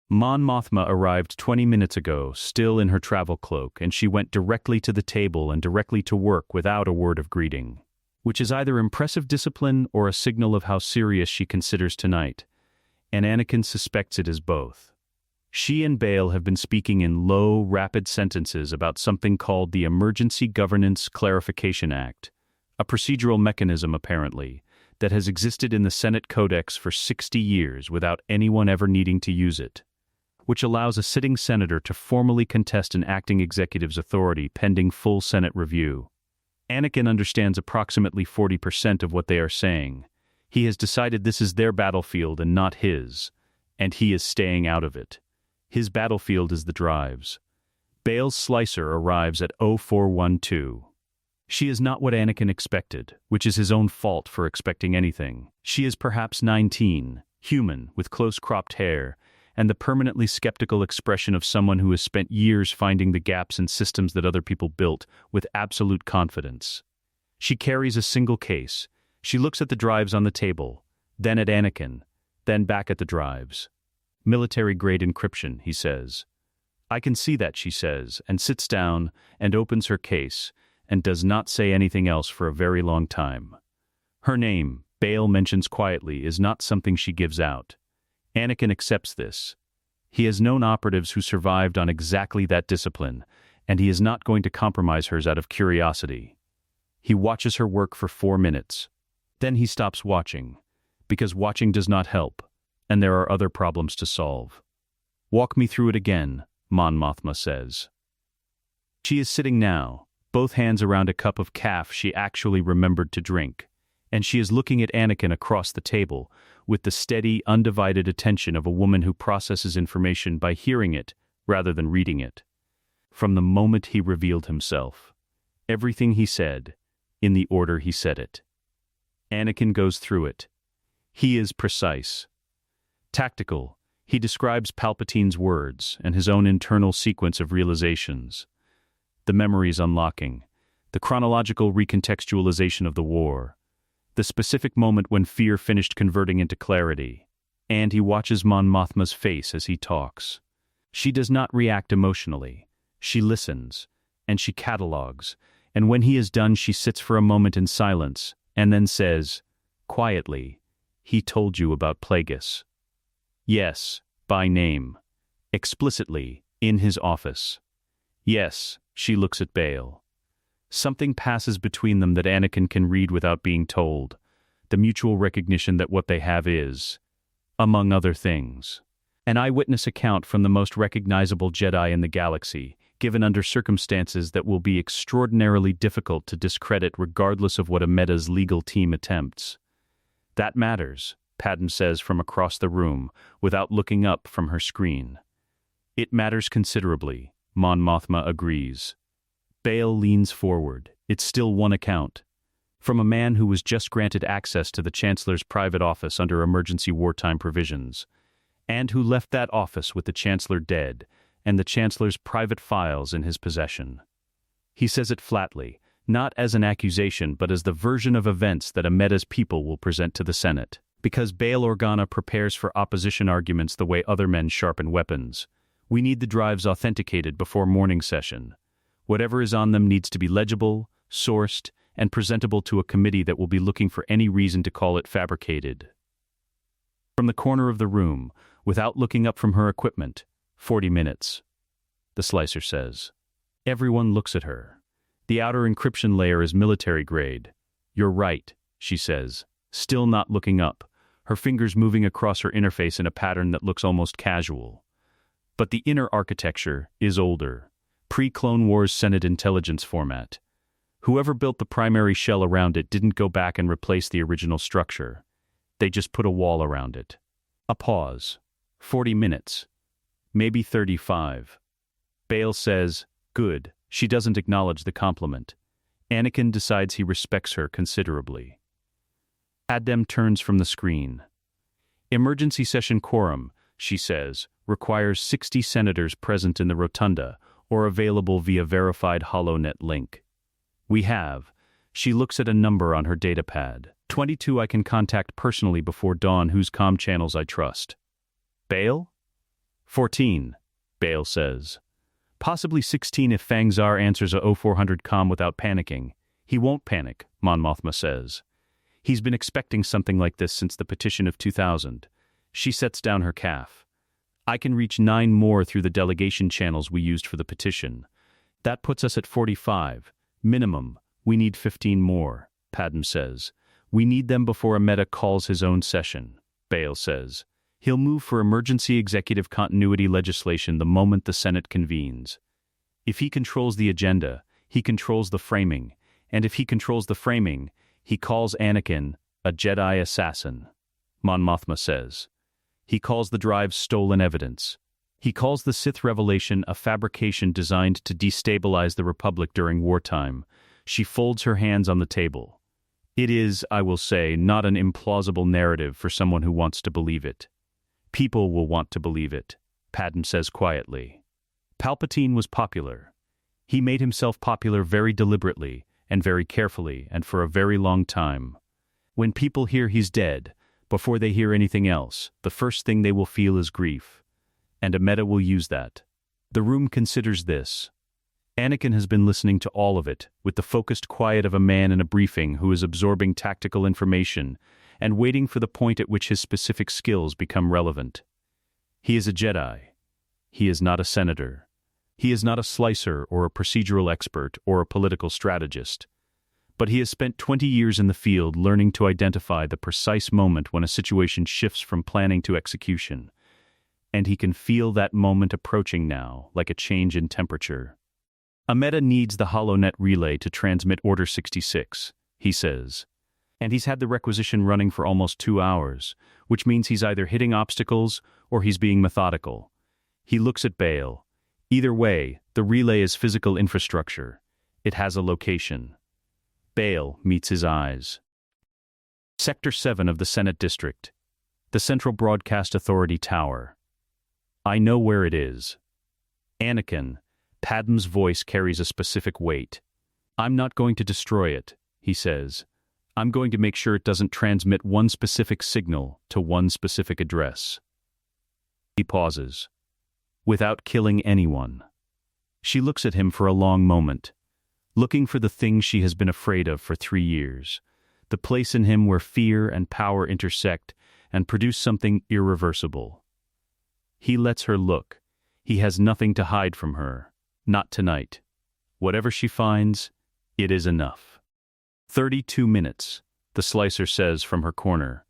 Mon Mothma arrived 20 minutes ago, still in her travel cloak, and she went directly to the table and directly to work without a word of greeting, which is either impressive discipline or a signal of how serious she considers tonight, and Anakin suspects it is both. She and Bail have been speaking in low, rapid sentences about something called the Emergency Governance Clarification Act, a procedural mechanism, apparently, that has existed in the Senate Codex for 60 years without anyone ever needing to use it, which allows a sitting senator to formally contest an acting executive's authority pending full Senate review. Anakin understands approximately 40% of what they are saying. He has decided this is their battlefield and not his, and he is staying out of it. His battlefield is the drives. Bail's slicer arrives at 0412. She is not what Anakin expected, which is his own fault for expecting anything. She is perhaps 19, human, with close-cropped hair, and the permanently skeptical expression of someone who has spent years finding the gaps in systems that other people built with absolute confidence. She carries a single case. She looks at the drives on the table, then at Anakin, then back at the drives. Military-grade encryption, he says. I can see that, she says, and sits down and opens her case, and does not say anything else for a very long time. Her name, Bail mentions quietly, is not something she gives out. Anakin accepts this. He has known operatives who survived on exactly that discipline, and he is not going to compromise hers out of curiosity. He watches her work for 4 minutes. Then he stops watching, because watching does not help, and there are other problems to solve. Walk me through it again, Mon Mothma says. She is sitting now, both hands around a cup of caf she actually remembered to drink, and she is looking at Anakin across the table with the steady, undivided attention of a woman who processes information by hearing it rather than reading it. From the moment he revealed himself, everything he said, in the order he said it. Anakin goes through it. He is precise. Tactical, he describes Palpatine's words and his own internal sequence of realizations. The memories unlocking, the chronological recontextualization of the war, the specific moment when fear finished converting into clarity, and he watches Mon Mothma's face as he talks. She does not react emotionally. She listens, and she catalogues, and when he is done she sits for a moment in silence, and then says, quietly, he told you about Plagueis. Yes, by name. Explicitly, in his office. Yes, she looks at Bail. Something passes between them that Anakin can read without being told, the mutual recognition that what they have is, among other things, an eyewitness account from the most recognizable Jedi in the galaxy, given under circumstances that will be extraordinarily difficult to discredit regardless of what Ameda's legal team attempts. That matters, Padmé says from across the room, without looking up from her screen. It matters considerably, Mon Mothma agrees. Bail leans forward. It's still one account. From a man who was just granted access to the Chancellor's private office under emergency wartime provisions, and who left that office with the Chancellor dead, and the Chancellor's private files in his possession. He says it flatly, not as an accusation but as the version of events that Ameda's people will present to the Senate. Because Bail Organa prepares for opposition arguments the way other men sharpen weapons, we need the drives authenticated before morning session. Whatever is on them needs to be legible, sourced, and presentable to a committee that will be looking for any reason to call it fabricated. From the corner of the room, without looking up from her equipment, 40 minutes. The slicer says. Everyone looks at her. The outer encryption layer is military grade. You're right, she says, still not looking up, her fingers moving across her interface in a pattern that looks almost casual. But the inner architecture is older. Pre-Clone Wars Senate intelligence format. Whoever built the primary shell around it didn't go back and replace the original structure. They just put a wall around it. A pause. 40 minutes. Maybe 35. Bail says, good. She doesn't acknowledge the compliment. Anakin decides he respects her considerably. Padmé turns from the screen. Emergency session quorum, she says, requires 60 senators present in the rotunda, or available via verified HoloNet link. We have. She looks at a number on her datapad. 22 I can contact personally before dawn whose comm channels I trust. Bail? 14, Bail says. Possibly 16 if Fangzar answers a 0400 comm without panicking. He won't panic, Mon Mothma says. He's been expecting something like this since the petition of 2000. She sets down her caf. I can reach 9 more through the delegation channels we used for the petition. That puts us at 45. Minimum, we need 15 more, Padmé says. We need them before Amida calls his own session, Bail says. He'll move for emergency executive continuity legislation the moment the Senate convenes. If he controls the agenda, he controls the framing, and if he controls the framing, he calls Anakin a Jedi assassin, Mon Mothma says. He calls the drives stolen evidence. He calls the Sith revelation a fabrication designed to destabilize the Republic during wartime. She folds her hands on the table. It is, I will say, not an implausible narrative for someone who wants to believe it. People will want to believe it, Padmé says quietly. Palpatine was popular. He made himself popular very deliberately and very carefully and for a very long time. When people hear he's dead, before they hear anything else, the first thing they will feel is grief. And Amidala will use that. The room considers this. Anakin has been listening to all of it, with the focused quiet of a man in a briefing who is absorbing tactical information and waiting for the point at which his specific skills become relevant. He is a Jedi. He is not a senator. He is not a slicer or a procedural expert or a political strategist. But he has spent 20 years in the field learning to identify the precise moment when a situation shifts from planning to execution. And he can feel that moment approaching now, like a change in temperature. Amidala needs the HoloNet relay to transmit Order 66, he says. And he's had the requisition running for almost 2 hours, which means he's either hitting obstacles or he's being methodical. He looks at Bail. Either way, the relay is physical infrastructure. It has a location. Bail meets his eyes. Sector 7 of the Senate District. The Central Broadcast Authority Tower. I know where it is. Anakin, Padmé's voice carries a specific weight. I'm not going to destroy it, he says. I'm going to make sure it doesn't transmit one specific signal to one specific address. He pauses. Without killing anyone. She looks at him for a long moment, looking for the thing she has been afraid of for 3 years, the place in him where fear and power intersect and produce something irreversible. He lets her look. He has nothing to hide from her. Not tonight. Whatever she finds, it is enough. 32 minutes, the slicer says from her corner.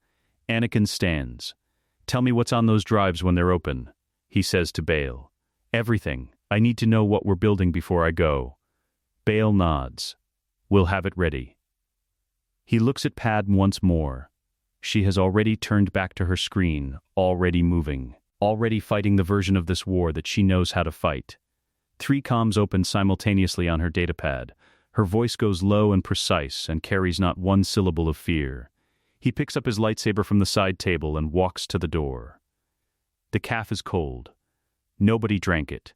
Anakin stands. Tell me what's on those drives when they're open, he says to Bail. Everything. I need to know what we're building before I go. Bail nods. We'll have it ready. He looks at Padmé once more. She has already turned back to her screen, already moving, already fighting the version of this war that she knows how to fight. 3 comms open simultaneously on her datapad. Her voice goes low and precise and carries not one syllable of fear. He picks up his lightsaber from the side table and walks to the door. The caf is cold. Nobody drank it.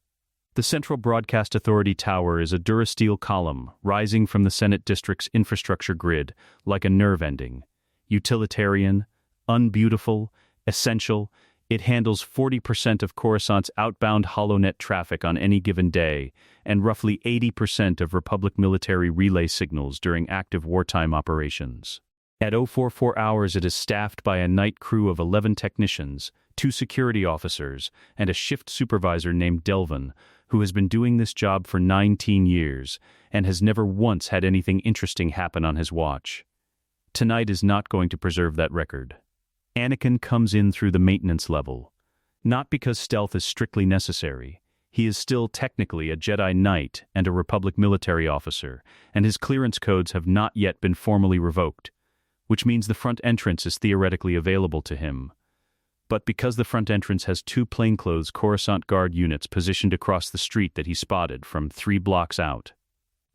The Central Broadcast Authority Tower is a durasteel column rising from the Senate District's infrastructure grid like a nerve ending. Utilitarian, unbeautiful, essential, it handles 40% of Coruscant's outbound HoloNet traffic on any given day and roughly 80% of Republic military relay signals during active wartime operations. At 044 hours it is staffed by a night crew of 11 technicians, 2 security officers, and a shift supervisor named Delvin, who has been doing this job for 19 years and has never once had anything interesting happen on his watch. Tonight is not going to preserve that record. Anakin comes in through the maintenance level. Not because stealth is strictly necessary. He is still technically a Jedi Knight and a Republic military officer, and his clearance codes have not yet been formally revoked, which means the front entrance is theoretically available to him. But because the front entrance has 2 plainclothes Coruscant Guard units positioned across the street that he spotted from 3 blocks out,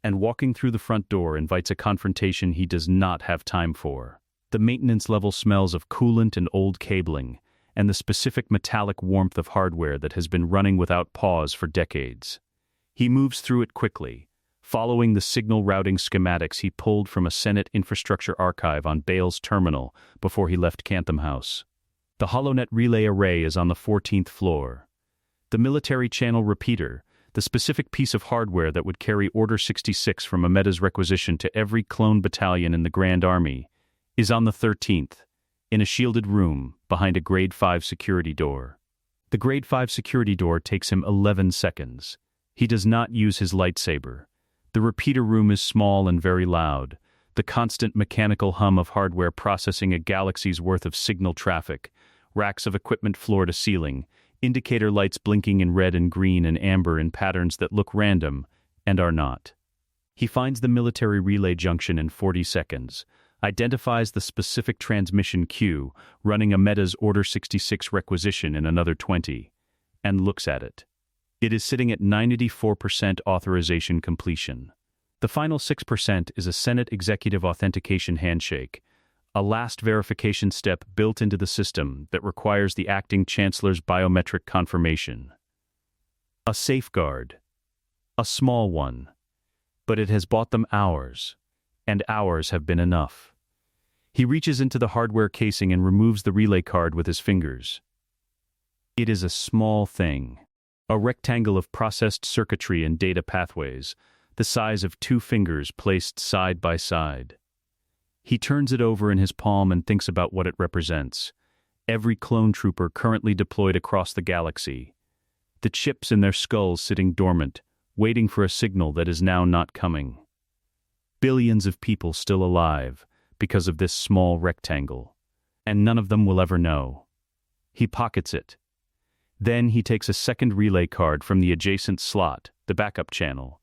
and walking through the front door invites a confrontation he does not have time for. The maintenance level smells of coolant and old cabling, and the specific metallic warmth of hardware that has been running without pause for decades. He moves through it quickly, following the signal routing schematics he pulled from a Senate infrastructure archive on Bail's terminal before he left Cantham House. The HoloNet relay array is on the 14th floor. The military channel repeater, the specific piece of hardware that would carry Order 66 from Amidala's requisition to every clone battalion in the Grand Army, is on the 13th, in a shielded room behind a Grade 5 security door. The Grade 5 security door takes him 11 seconds. He does not use his lightsaber. The repeater room is small and very loud, the constant mechanical hum of hardware processing a galaxy's worth of signal traffic, racks of equipment floor to ceiling, indicator lights blinking in red and green and amber in patterns that look random and are not. He finds the military relay junction in 40 seconds, identifies the specific transmission queue, running Amidala's Order 66 requisition in another 20. and looks at it. It is sitting at 94% authorization completion. The final 6% is a Senate Executive Authentication handshake, a last verification step built into the system that requires the acting Chancellor's biometric confirmation. A safeguard. A small one. But it has bought them hours, and hours have been enough. He reaches into the hardware casing and removes the relay card with his fingers. It is a small thing. A rectangle of processed circuitry and data pathways, the size of 2 fingers placed side by side. He turns it over in his palm and thinks about what it represents. Every clone trooper currently deployed across the galaxy. The chips in their skulls sitting dormant, waiting for a signal that is now not coming. Billions of people still alive because of this small rectangle, and none of them will ever know. He pockets it. Then he takes a second relay card from the adjacent slot, the backup channel,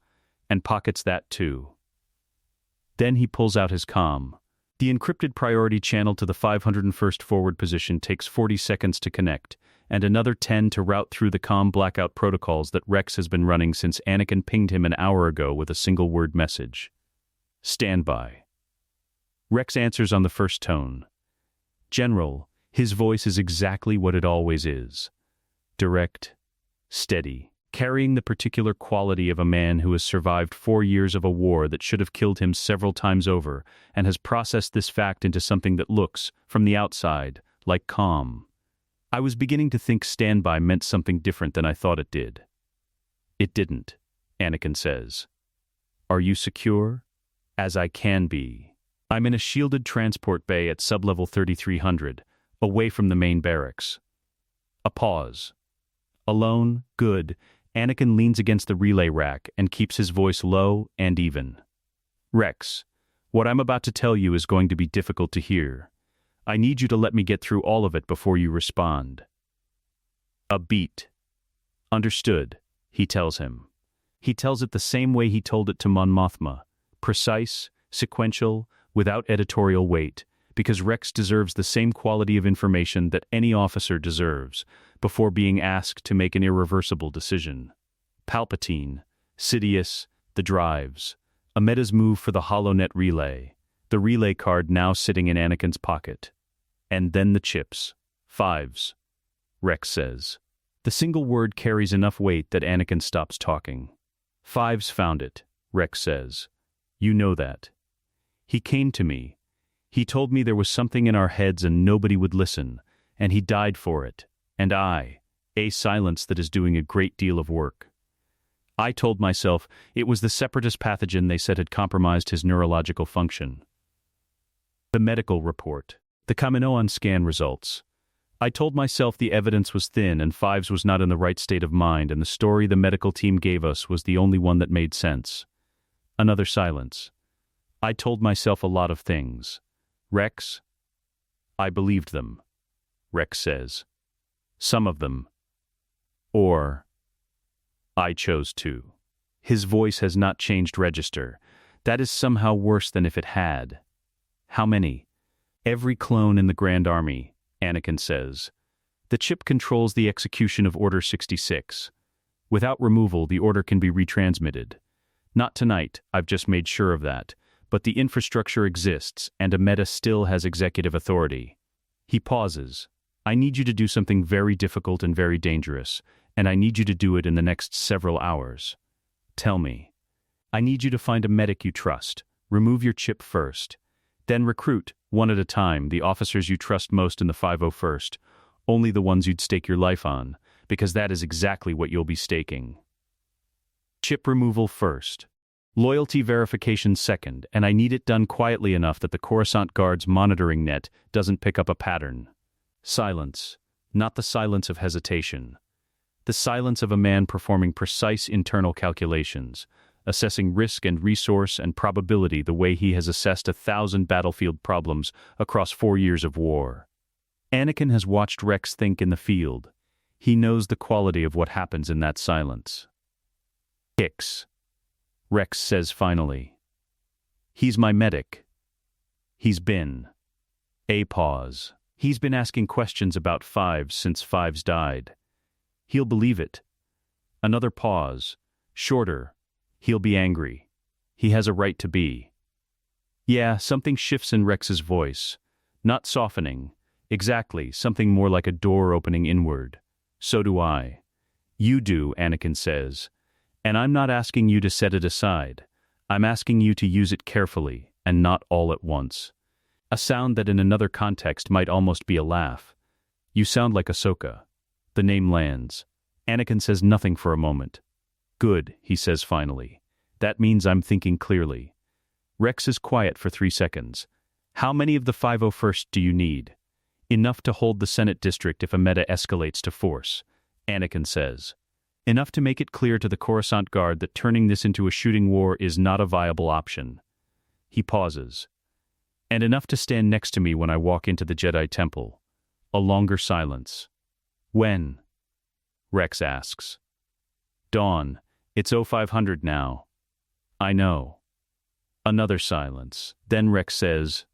and pockets that too. Then he pulls out his comm. The encrypted priority channel to the 501st forward position takes 40 seconds to connect, and another 10 to route through the comm blackout protocols that Rex has been running since Anakin pinged him an hour ago with a single-word message. Stand by. Rex answers on the first tone. General, his voice is exactly what it always is. Direct, steady, carrying the particular quality of a man who has survived 4 years of a war that should have killed him several times over and has processed this fact into something that looks, from the outside, like calm. I was beginning to think standby meant something different than I thought it did. It didn't, Anakin says. Are you secure? As I can be. I'm in a shielded transport bay at sublevel 3300, away from the main barracks. A pause. Alone, good, Anakin leans against the relay rack and keeps his voice low and even. Rex, what I'm about to tell you is going to be difficult to hear. I need you to let me get through all of it before you respond. A beat. Understood, he tells him. He tells it the same way he told it to Mon Mothma. Precise, sequential, without editorial weight, because Rex deserves the same quality of information that any officer deserves, before being asked to make an irreversible decision. Palpatine, Sidious, the drives, Amida's move for the HoloNet relay, the relay card now sitting in Anakin's pocket. And then the chips. 5s. Rex says. The single word carries enough weight that Anakin stops talking. 5s found it, Rex says. You know that. He came to me. He told me there was something in our heads and nobody would listen, and he died for it. And a silence that is doing a great deal of work. I told myself it was the separatist pathogen they said had compromised his neurological function. The medical report. The Kaminoan scan results. I told myself the evidence was thin and 5s was not in the right state of mind, and the story the medical team gave us was the only one that made sense. Another silence. I told myself a lot of things. Rex? I believed them. Rex says. Some of them. Or I chose to. His voice has not changed register. That is somehow worse than if it had. How many? Every clone in the Grand Army, Anakin says. The chip controls the execution of Order 66. Without removal, the order can be retransmitted. Not tonight, I've just made sure of that, but the infrastructure exists, and Amidala still has executive authority. He pauses. I need you to do something very difficult and very dangerous, and I need you to do it in the next several hours. Tell me. I need you to find a medic you trust. Remove your chip first. Then recruit, one at a time, the officers you trust most in the 501st, only the ones you'd stake your life on, because that is exactly what you'll be staking. Chip removal first. Loyalty verification second, and I need it done quietly enough that the Coruscant Guard's monitoring net doesn't pick up a pattern. Silence, not the silence of hesitation. The silence of a man performing precise internal calculations, assessing risk and resource and probability the way he has assessed 1,000 battlefield problems across 4 years of war. Anakin has watched Rex think in the field. He knows the quality of what happens in that silence. Hicks. Rex says finally. He's my medic. He's been. A pause. He's been asking questions about 5s since 5s died. He'll believe it. Another pause. Shorter. He'll be angry. He has a right to be. Yeah, something shifts in Rex's voice. Not softening. Exactly, something more like a door opening inward. So do I. You do, Anakin says. And I'm not asking you to set it aside. I'm asking you to use it carefully, and not all at once. A sound that in another context might almost be a laugh. You sound like Ahsoka. The name lands. Anakin says nothing for a moment. Good, he says finally. That means I'm thinking clearly. Rex is quiet for 3 seconds. How many of the 501st do you need? Enough to hold the Senate district if a meta escalates to force, Anakin says. Enough to make it clear to the Coruscant Guard that turning this into a shooting war is not a viable option. He pauses. And enough to stand next to me when I walk into the Jedi Temple. A longer silence. When? Rex asks. Dawn. It's 0500 now. I know. Another silence. Then Rex says,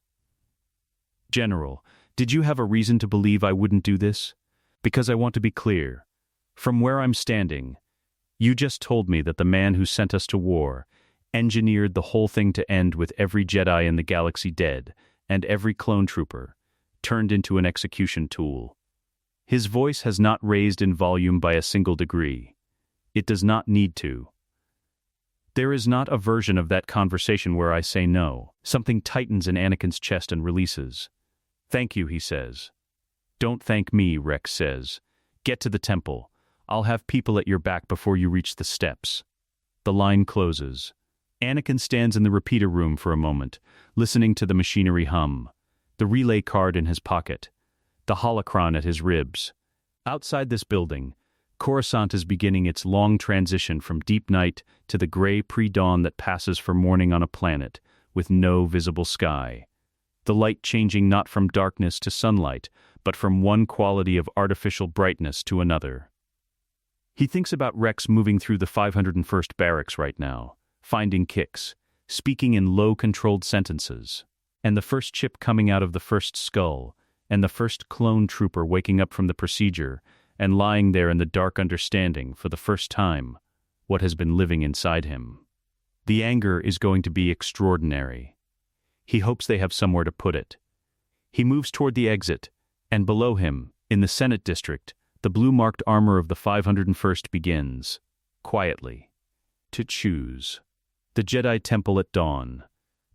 General, did you have a reason to believe I wouldn't do this? Because I want to be clear. From where I'm standing, you just told me that the man who sent us to war engineered the whole thing to end with every Jedi in the galaxy dead and every clone trooper turned into an execution tool. His voice has not raised in volume by a single degree. It does not need to. There is not a version of that conversation where I say no. Something tightens in Anakin's chest and releases. Thank you, he says. Don't thank me, Rex says. Get to the temple. I'll have people at your back before you reach the steps. The line closes. Anakin stands in the repeater room for a moment, listening to the machinery hum, the relay card in his pocket, the holocron at his ribs. Outside this building, Coruscant is beginning its long transition from deep night to the gray pre-dawn that passes for morning on a planet with no visible sky. The light changing not from darkness to sunlight, but from one quality of artificial brightness to another. He thinks about Rex moving through the 501st barracks right now, finding kicks, speaking in low-controlled sentences, and the first chip coming out of the first skull, and the first clone trooper waking up from the procedure and lying there in the dark understanding for the first time what has been living inside him. The anger is going to be extraordinary. He hopes they have somewhere to put it. He moves toward the exit, and below him, in the Senate district, the blue-marked armor of the 501st begins, quietly, to choose. The Jedi Temple at dawn.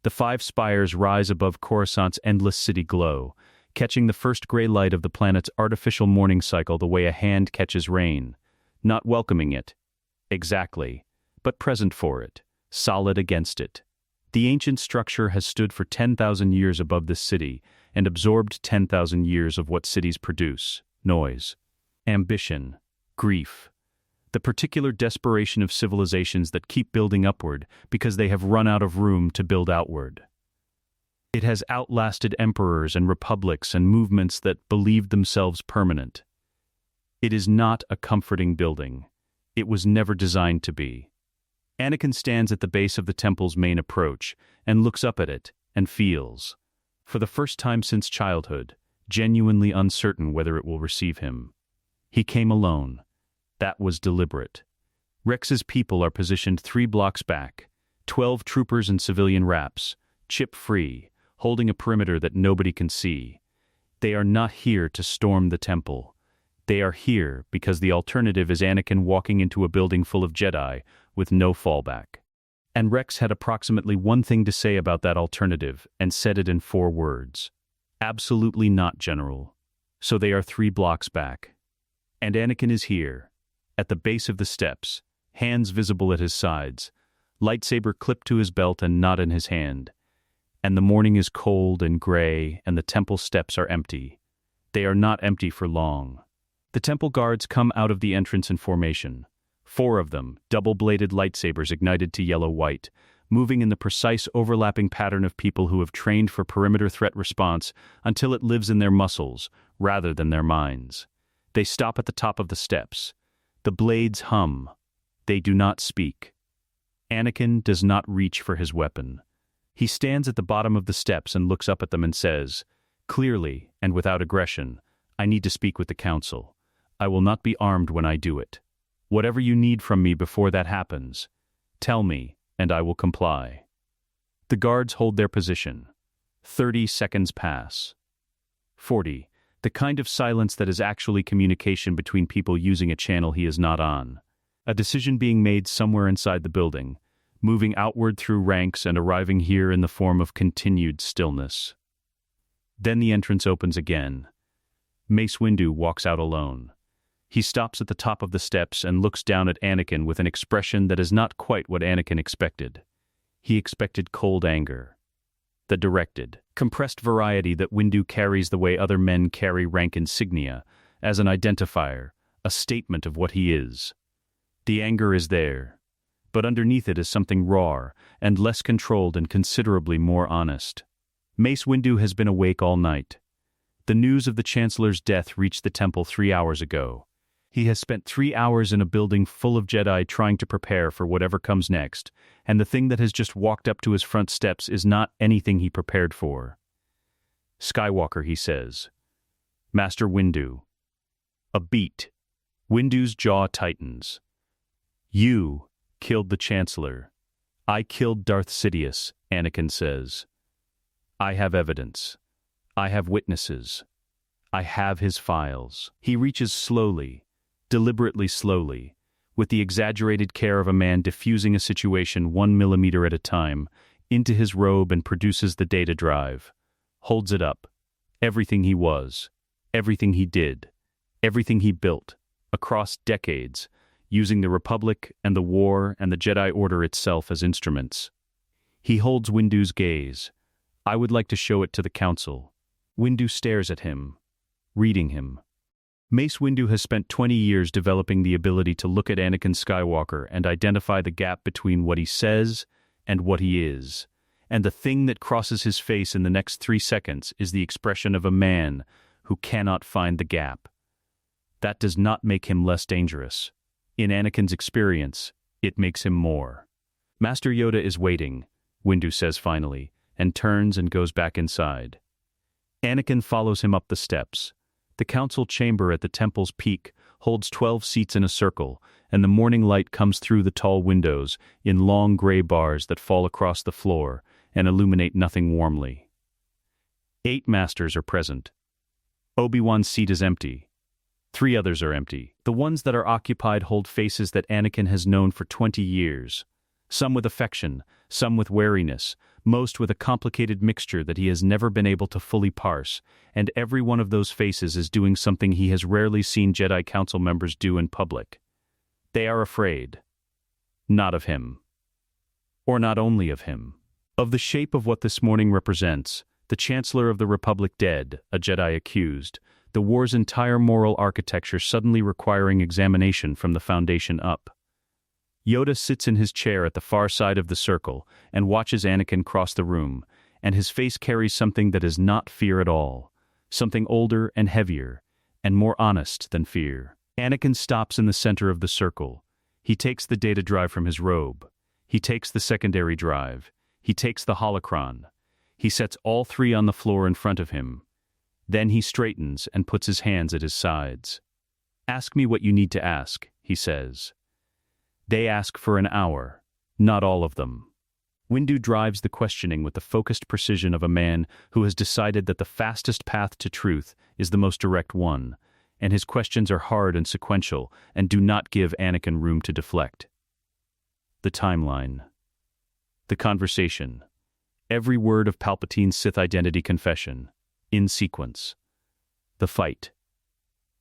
The 5 spires rise above Coruscant's endless city glow, catching the first gray light of the planet's artificial morning cycle the way a hand catches rain, not welcoming it, exactly, but present for it, solid against it. The ancient structure has stood for 10,000 years above this city and absorbed 10,000 years of what cities produce: noise, ambition, grief, the particular desperation of civilizations that keep building upward because they have run out of room to build outward. It has outlasted emperors and republics and movements that believed themselves permanent. It is not a comforting building. It was never designed to be. Anakin stands at the base of the temple's main approach and looks up at it and feels, for the first time since childhood, genuinely uncertain whether it will receive him. He came alone. That was deliberate. Rex's people are positioned 3 blocks back, 12 troopers in civilian wraps, chip-free, holding a perimeter that nobody can see. They are not here to storm the temple. They are here because the alternative is Anakin walking into a building full of Jedi with no fallback. And Rex had approximately one thing to say about that alternative and said it in 4 words. Absolutely not, General. So they are 3 blocks back. And Anakin is here, at the base of the steps, hands visible at his sides, lightsaber clipped to his belt and not in his hand. And the morning is cold and gray, and the temple steps are empty. They are not empty for long. The temple guards come out of the entrance in formation. 4 of them, double-bladed lightsabers ignited to yellow-white, moving in the precise overlapping pattern of people who have trained for perimeter threat response until it lives in their muscles rather than their minds. They stop at the top of the steps. The blades hum. They do not speak. Anakin does not reach for his weapon. He stands at the bottom of the steps and looks up at them and says, clearly and without aggression, I need to speak with the Council. I will not be armed when I do it. Whatever you need from me before that happens, tell me, and I will comply. The guards hold their position. 30 seconds pass. 40. The kind of silence that is actually communication between people using a channel he is not on. A decision being made somewhere inside the building, moving outward through ranks and arriving here in the form of continued stillness. Then the entrance opens again. Mace Windu walks out alone. He stops at the top of the steps and looks down at Anakin with an expression that is not quite what Anakin expected. He expected cold anger. The directed, compressed variety that Windu carries the way other men carry rank insignia, as an identifier, a statement of what he is. The anger is there, but underneath it is something raw and less controlled and considerably more honest. Mace Windu has been awake all night. The news of the Chancellor's death reached the temple 3 hours ago. He has spent 3 hours in a building full of Jedi trying to prepare for whatever comes next, and the thing that has just walked up to his front steps is not anything he prepared for. Skywalker, he says. Master Windu. A beat. Windu's jaw tightens. You killed the Chancellor. I killed Darth Sidious, Anakin says. I have evidence. I have witnesses. I have his files. He reaches slowly, deliberately slowly, with the exaggerated care of a man diffusing a situation 1 millimeter at a time, into his robe and produces the data drive. Holds it up. Everything he was, everything he did, everything he built, across decades, using the Republic and the war and the Jedi Order itself as instruments. He holds Windu's gaze. I would like to show it to the Council. Windu stares at him, reading him. Mace Windu has spent 20 years developing the ability to look at Anakin Skywalker and identify the gap between what he says and what he is. And the thing that crosses his face in the next 3 seconds is the expression of a man who cannot find the gap. That does not make him less dangerous. In Anakin's experience, it makes him more. Master Yoda is waiting, Windu says finally, and turns and goes back inside. Anakin follows him up the steps. The council chamber at the temple's peak holds 12 seats in a circle, and the morning light comes through the tall windows in long gray bars that fall across the floor and illuminate nothing warmly. 8 masters are present. Obi-Wan's seat is empty. 3 others are empty. The ones that are occupied hold faces that Anakin has known for 20 years. Some with affection, some with wariness, most with a complicated mixture that he has never been able to fully parse, and every one of those faces is doing something he has rarely seen Jedi Council members do in public. They are afraid. Not of him. Or not only of him. Of the shape of what this morning represents, the Chancellor of the Republic dead, a Jedi accused, the war's entire moral architecture suddenly requiring examination from the foundation up. Yoda sits in his chair at the far side of the circle and watches Anakin cross the room, and his face carries something that is not fear at all, something older and heavier, and more honest than fear. Anakin stops in the center of the circle. He takes the data drive from his robe. He takes the secondary drive. He takes the holocron. He sets all 3 on the floor in front of him. Then he straightens and puts his hands at his sides. Ask me what you need to ask, he says. They ask for an hour, not all of them. Windu drives the questioning with the focused precision of a man who has decided that the fastest path to truth is the most direct one, and his questions are hard and sequential and do not give Anakin room to deflect. The timeline. The conversation. Every word of Palpatine's Sith identity confession. In sequence. The fight.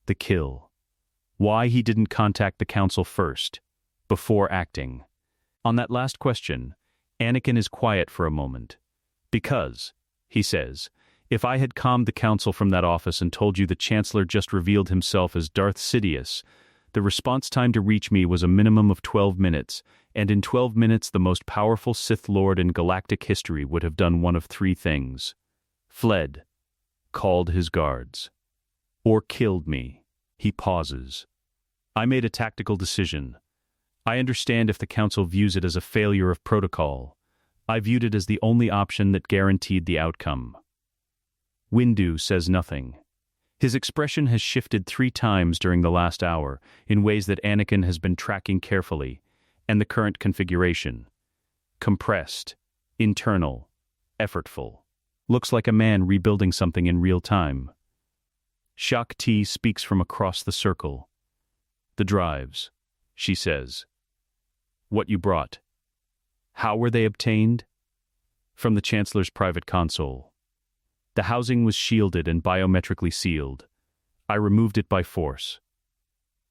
The kill. Why he didn't contact the Council first, before acting. On that last question, Anakin is quiet for a moment. Because, he says, if I had calmed the Council from that office and told you the Chancellor just revealed himself as Darth Sidious, the response time to reach me was a minimum of 12 minutes, and in 12 minutes the most powerful Sith Lord in galactic history would have done one of 3 things. Fled. Called his guards. Or killed me. He pauses. I made a tactical decision. I understand if the Council views it as a failure of protocol. I viewed it as the only option that guaranteed the outcome. Windu says nothing. His expression has shifted 3 times during the last hour in ways that Anakin has been tracking carefully, and the current configuration. Compressed, internal, effortful. Looks like a man rebuilding something in real time. Shak Ti speaks from across the circle. The drives, she says. What you brought. How were they obtained? From the Chancellor's private console. The housing was shielded and biometrically sealed. I removed it by force.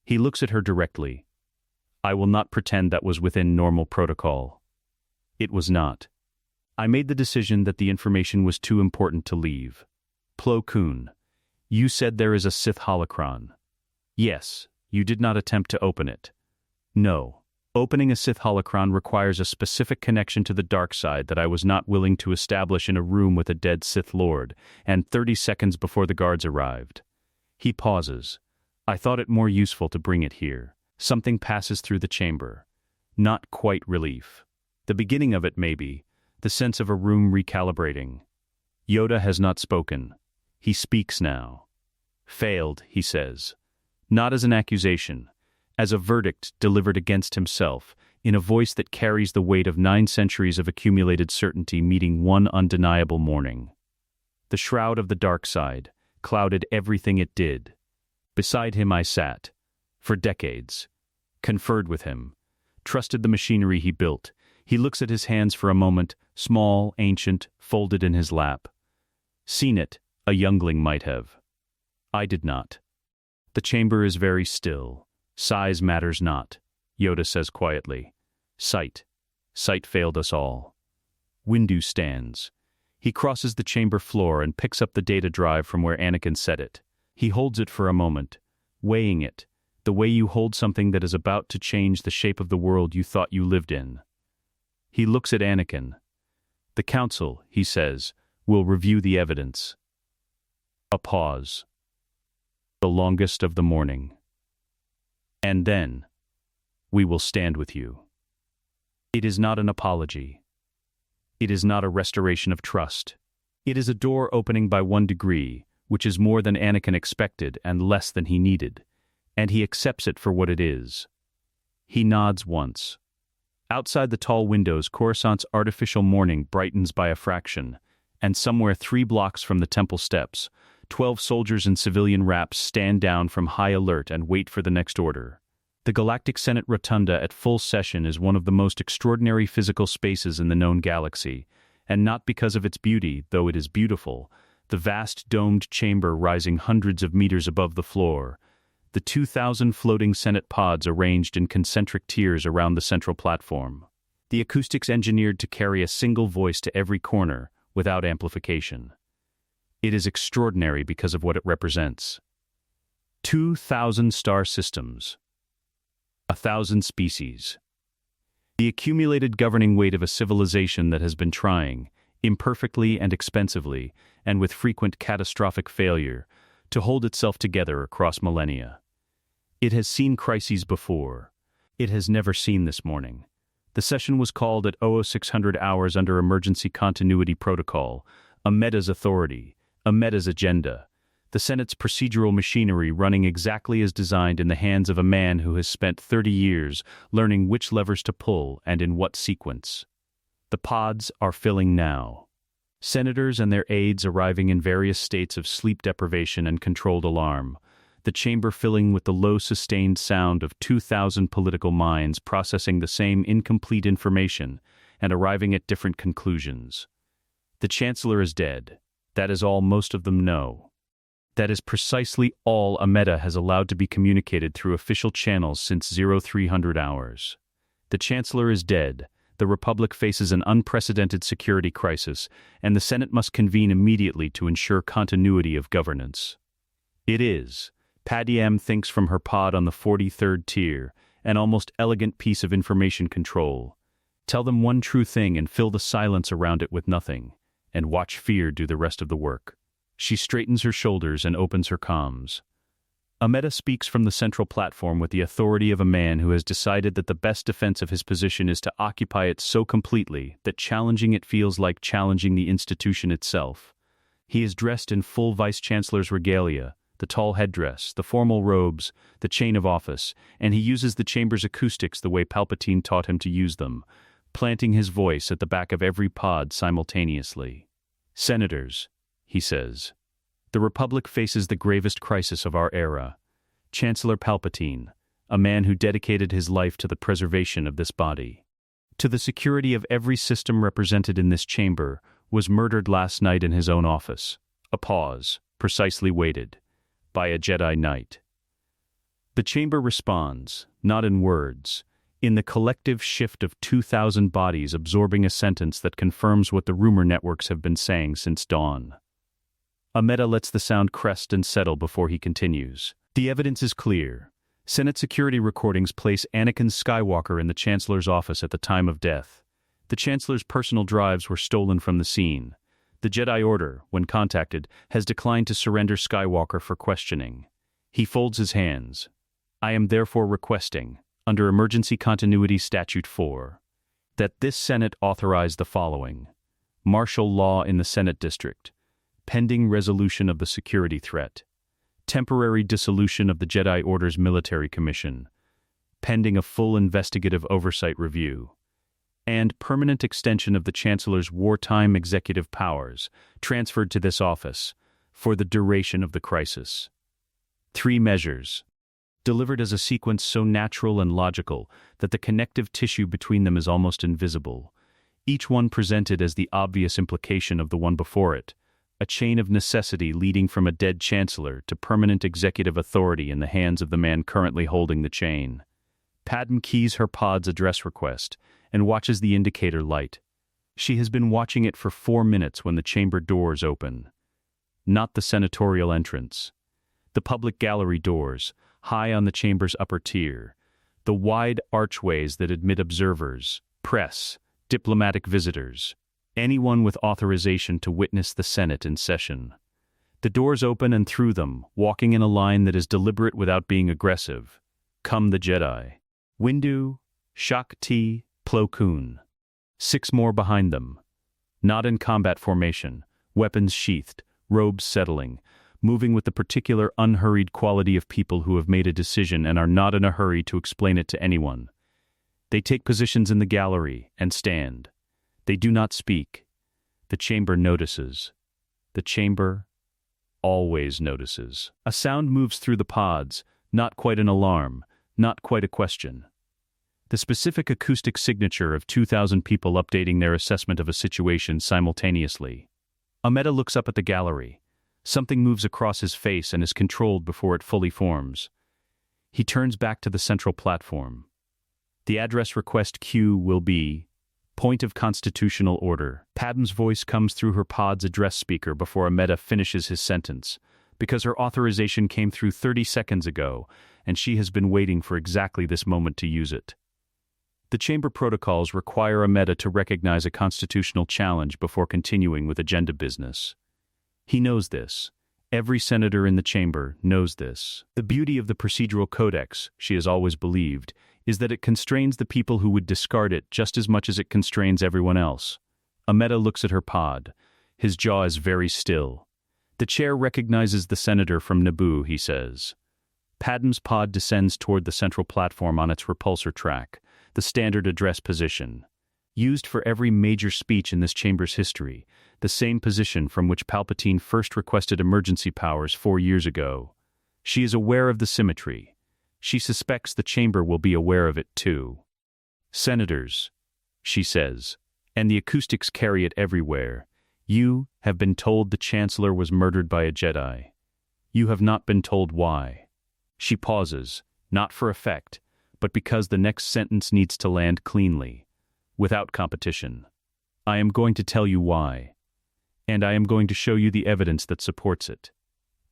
He looks at her directly. I will not pretend that was within normal protocol. It was not. I made the decision that the information was too important to leave. Plo Koon, you said there is a Sith holocron. Yes, you did not attempt to open it. No. Opening a Sith holocron requires a specific connection to the dark side that I was not willing to establish in a room with a dead Sith Lord, and 30 seconds before the guards arrived. He pauses. I thought it more useful to bring it here. Something passes through the chamber. Not quite relief. The beginning of it, maybe. The sense of a room recalibrating. Yoda has not spoken. He speaks now. Failed, he says. Not as an accusation. As a verdict delivered against himself, in a voice that carries the weight of 9 centuries of accumulated certainty meeting one undeniable morning. The shroud of the dark side clouded everything it did. Beside him I sat, for decades, conferred with him, trusted the machinery he built. He looks at his hands for a moment, small, ancient, folded in his lap. Seen it, a youngling might have. I did not. The chamber is very still. Size matters not, Yoda says quietly. Sight. Sight failed us all. Windu stands. He crosses the chamber floor and picks up the data drive from where Anakin set it. He holds it for a moment, weighing it, the way you hold something that is about to change the shape of the world you thought you lived in. He looks at Anakin. The Council, he says, will review the evidence. A pause. The longest of the morning. And then, we will stand with you. It is not an apology. It is not a restoration of trust. It is a door opening by 1 degree, which is more than Anakin expected and less than he needed, and he accepts it for what it is. He nods once. Outside the tall windows, Coruscant's artificial morning brightens by a fraction, and somewhere 3 blocks from the temple steps, 12 soldiers in civilian wraps stand down from high alert and wait for the next order. The Galactic Senate Rotunda at full session is one of the most extraordinary physical spaces in the known galaxy, and not because of its beauty, though it is beautiful, the vast domed chamber rising hundreds of meters above the floor, the 2,000 floating Senate pods arranged in concentric tiers around the central platform. The acoustics engineered to carry a single voice to every corner, without amplification. It is extraordinary because of what it represents. 2,000 star systems. 1,000 species. The accumulated governing weight of a civilization that has been trying, imperfectly and expensively, and with frequent catastrophic failure, to hold itself together across millennia. It has seen crises before. It has never seen this morning. The session was called at 0600 hours under emergency continuity protocol, a Meda's authority, a Meda's agenda, the Senate's procedural machinery running exactly as designed in the hands of a man who has spent 30 years learning which levers to pull and in what sequence. The pods are filling now. Senators and their aides arriving in various states of sleep deprivation and controlled alarm, the chamber filling with the low sustained sound of 2,000 political minds processing the same incomplete information and arriving at different conclusions. The Chancellor is dead. That is all most of them know. That is precisely all a Meda has allowed to be communicated through official channels since 0300 hours. The Chancellor is dead, the Republic faces an unprecedented security crisis, and the Senate must convene immediately to ensure continuity of governance. It is, Padmé Amidala thinks from her pod on the 43rd tier, an almost elegant piece of information control. Tell them one true thing and fill the silence around it with nothing, and watch fear do the rest of the work. She straightens her shoulders and opens her comms. Amidala speaks from the central platform with the authority of a man who has decided that the best defense of his position is to occupy it so completely that challenging it feels like challenging the institution itself. He is dressed in full Vice-Chancellor's regalia, the tall headdress, the formal robes, the chain of office, and he uses the chamber's acoustics the way Palpatine taught him to use them, planting his voice at the back of every pod simultaneously. "Senators," he says, "the Republic faces the gravest crisis of our era. Chancellor Palpatine, a man who dedicated his life to the preservation of this body, to the security of every system represented in this chamber, was murdered last night in his own office." A pause, precisely weighted, by a Jedi Knight. The chamber responds, not in words, in the collective shift of 2,000 bodies absorbing a sentence that confirms what the rumor networks have been saying since dawn. Amidala lets the sound crest and settle before he continues. The evidence is clear. Senate security recordings place Anakin Skywalker in the Chancellor's office at the time of death. The Chancellor's personal drives were stolen from the scene. The Jedi Order, when contacted, has declined to surrender Skywalker for questioning. He folds his hands. "I am therefore requesting, under Emergency Continuity Statute 4, that this Senate authorize the following: martial law in the Senate District, pending resolution of the security threat, temporary dissolution of the Jedi Order's Military Commission, pending a full investigative oversight review, and permanent extension of the Chancellor's wartime executive powers, transferred to this office, for the duration of the crisis." 3 measures, delivered as a sequence so natural and logical that the connective tissue between them is almost invisible, each one presented as the obvious implication of the one before it, a chain of necessity leading from a dead Chancellor to permanent executive authority in the hands of the man currently holding the chain. Padmé keys her pod's address request and watches the indicator light. She has been watching it for 4 minutes when the chamber doors open. Not the senatorial entrance. The public gallery doors, high on the chamber's upper tier. The wide archways that admit observers, press, diplomatic visitors, anyone with authorization to witness the Senate in session. The doors open, and through them, walking in a line that is deliberate without being aggressive, come the Jedi. Windu, Shakti, Plo Koon. 6 more behind them. Not in combat formation, weapons sheathed, robes settling, moving with the particular unhurried quality of people who have made a decision and are not in a hurry to explain it to anyone. They take positions in the gallery and stand. They do not speak. The chamber notices. The chamber always notices. A sound moves through the pods, not quite an alarm, not quite a question. The specific acoustic signature of 2,000 people updating their assessment of a situation simultaneously. Amidala looks up at the gallery. Something moves across his face and is controlled before it fully forms. He turns back to the central platform. The address request queue will be point of constitutional order. Padmé's voice comes through her pod's address speaker before Amidala finishes his sentence, because her authorization came through 30 seconds ago, and she has been waiting for exactly this moment to use it. The chamber protocols require Amidala to recognize a constitutional challenge before continuing with agenda business. He knows this. Every senator in the chamber knows this. The beauty of the procedural codex, she has always believed, is that it constrains the people who would discard it just as much as it constrains everyone else. Amidala looks at her pod. His jaw is very still. The chair recognizes the senator from Naboo, he says. Padmé's pod descends toward the central platform on its repulsor track, the standard address position. Used for every major speech in this chamber's history, the same position from which Palpatine first requested emergency powers 4 years ago. She is aware of the symmetry. She suspects the chamber will be aware of it too. "Senators," she says, and the acoustics carry it everywhere, "you have been told the Chancellor was murdered by a Jedi. You have not been told why." She pauses, not for effect, but because the next sentence needs to land cleanly, without competition. "I am going to tell you why. And I am going to show you the evidence that supports it.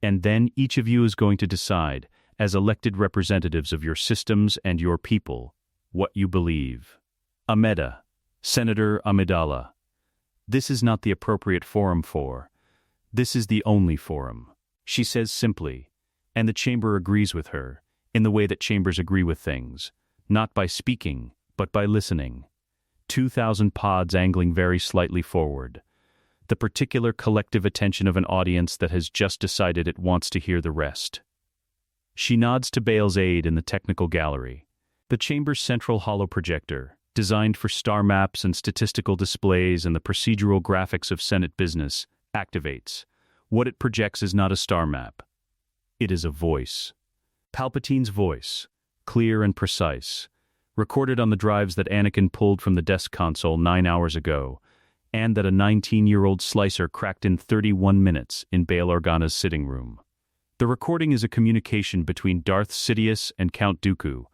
And then each of you is going to decide, as elected representatives of your systems and your people, what you believe." Amidala, Senator Amidala. "This is not the appropriate forum for. This is the only forum," she says simply, and the chamber agrees with her, in the way that chambers agree with things, not by speaking, but by listening. 2,000 pods angling very slightly forward. The the particular collective attention of an audience that has just decided it wants to hear the rest. She nods to Bale's aide in the technical gallery. The chamber's central holoprojector, designed for star maps and statistical displays and the procedural graphics of Senate business, activates. What it projects is not a star map. It is a voice. Palpatine's voice, clear and precise, recorded on the drives that Anakin pulled from the desk console 9 hours ago, and that a 19-year-old slicer cracked in 31 minutes in Bail Organa's sitting room. The recording is a communication between Darth Sidious and Count Dooku,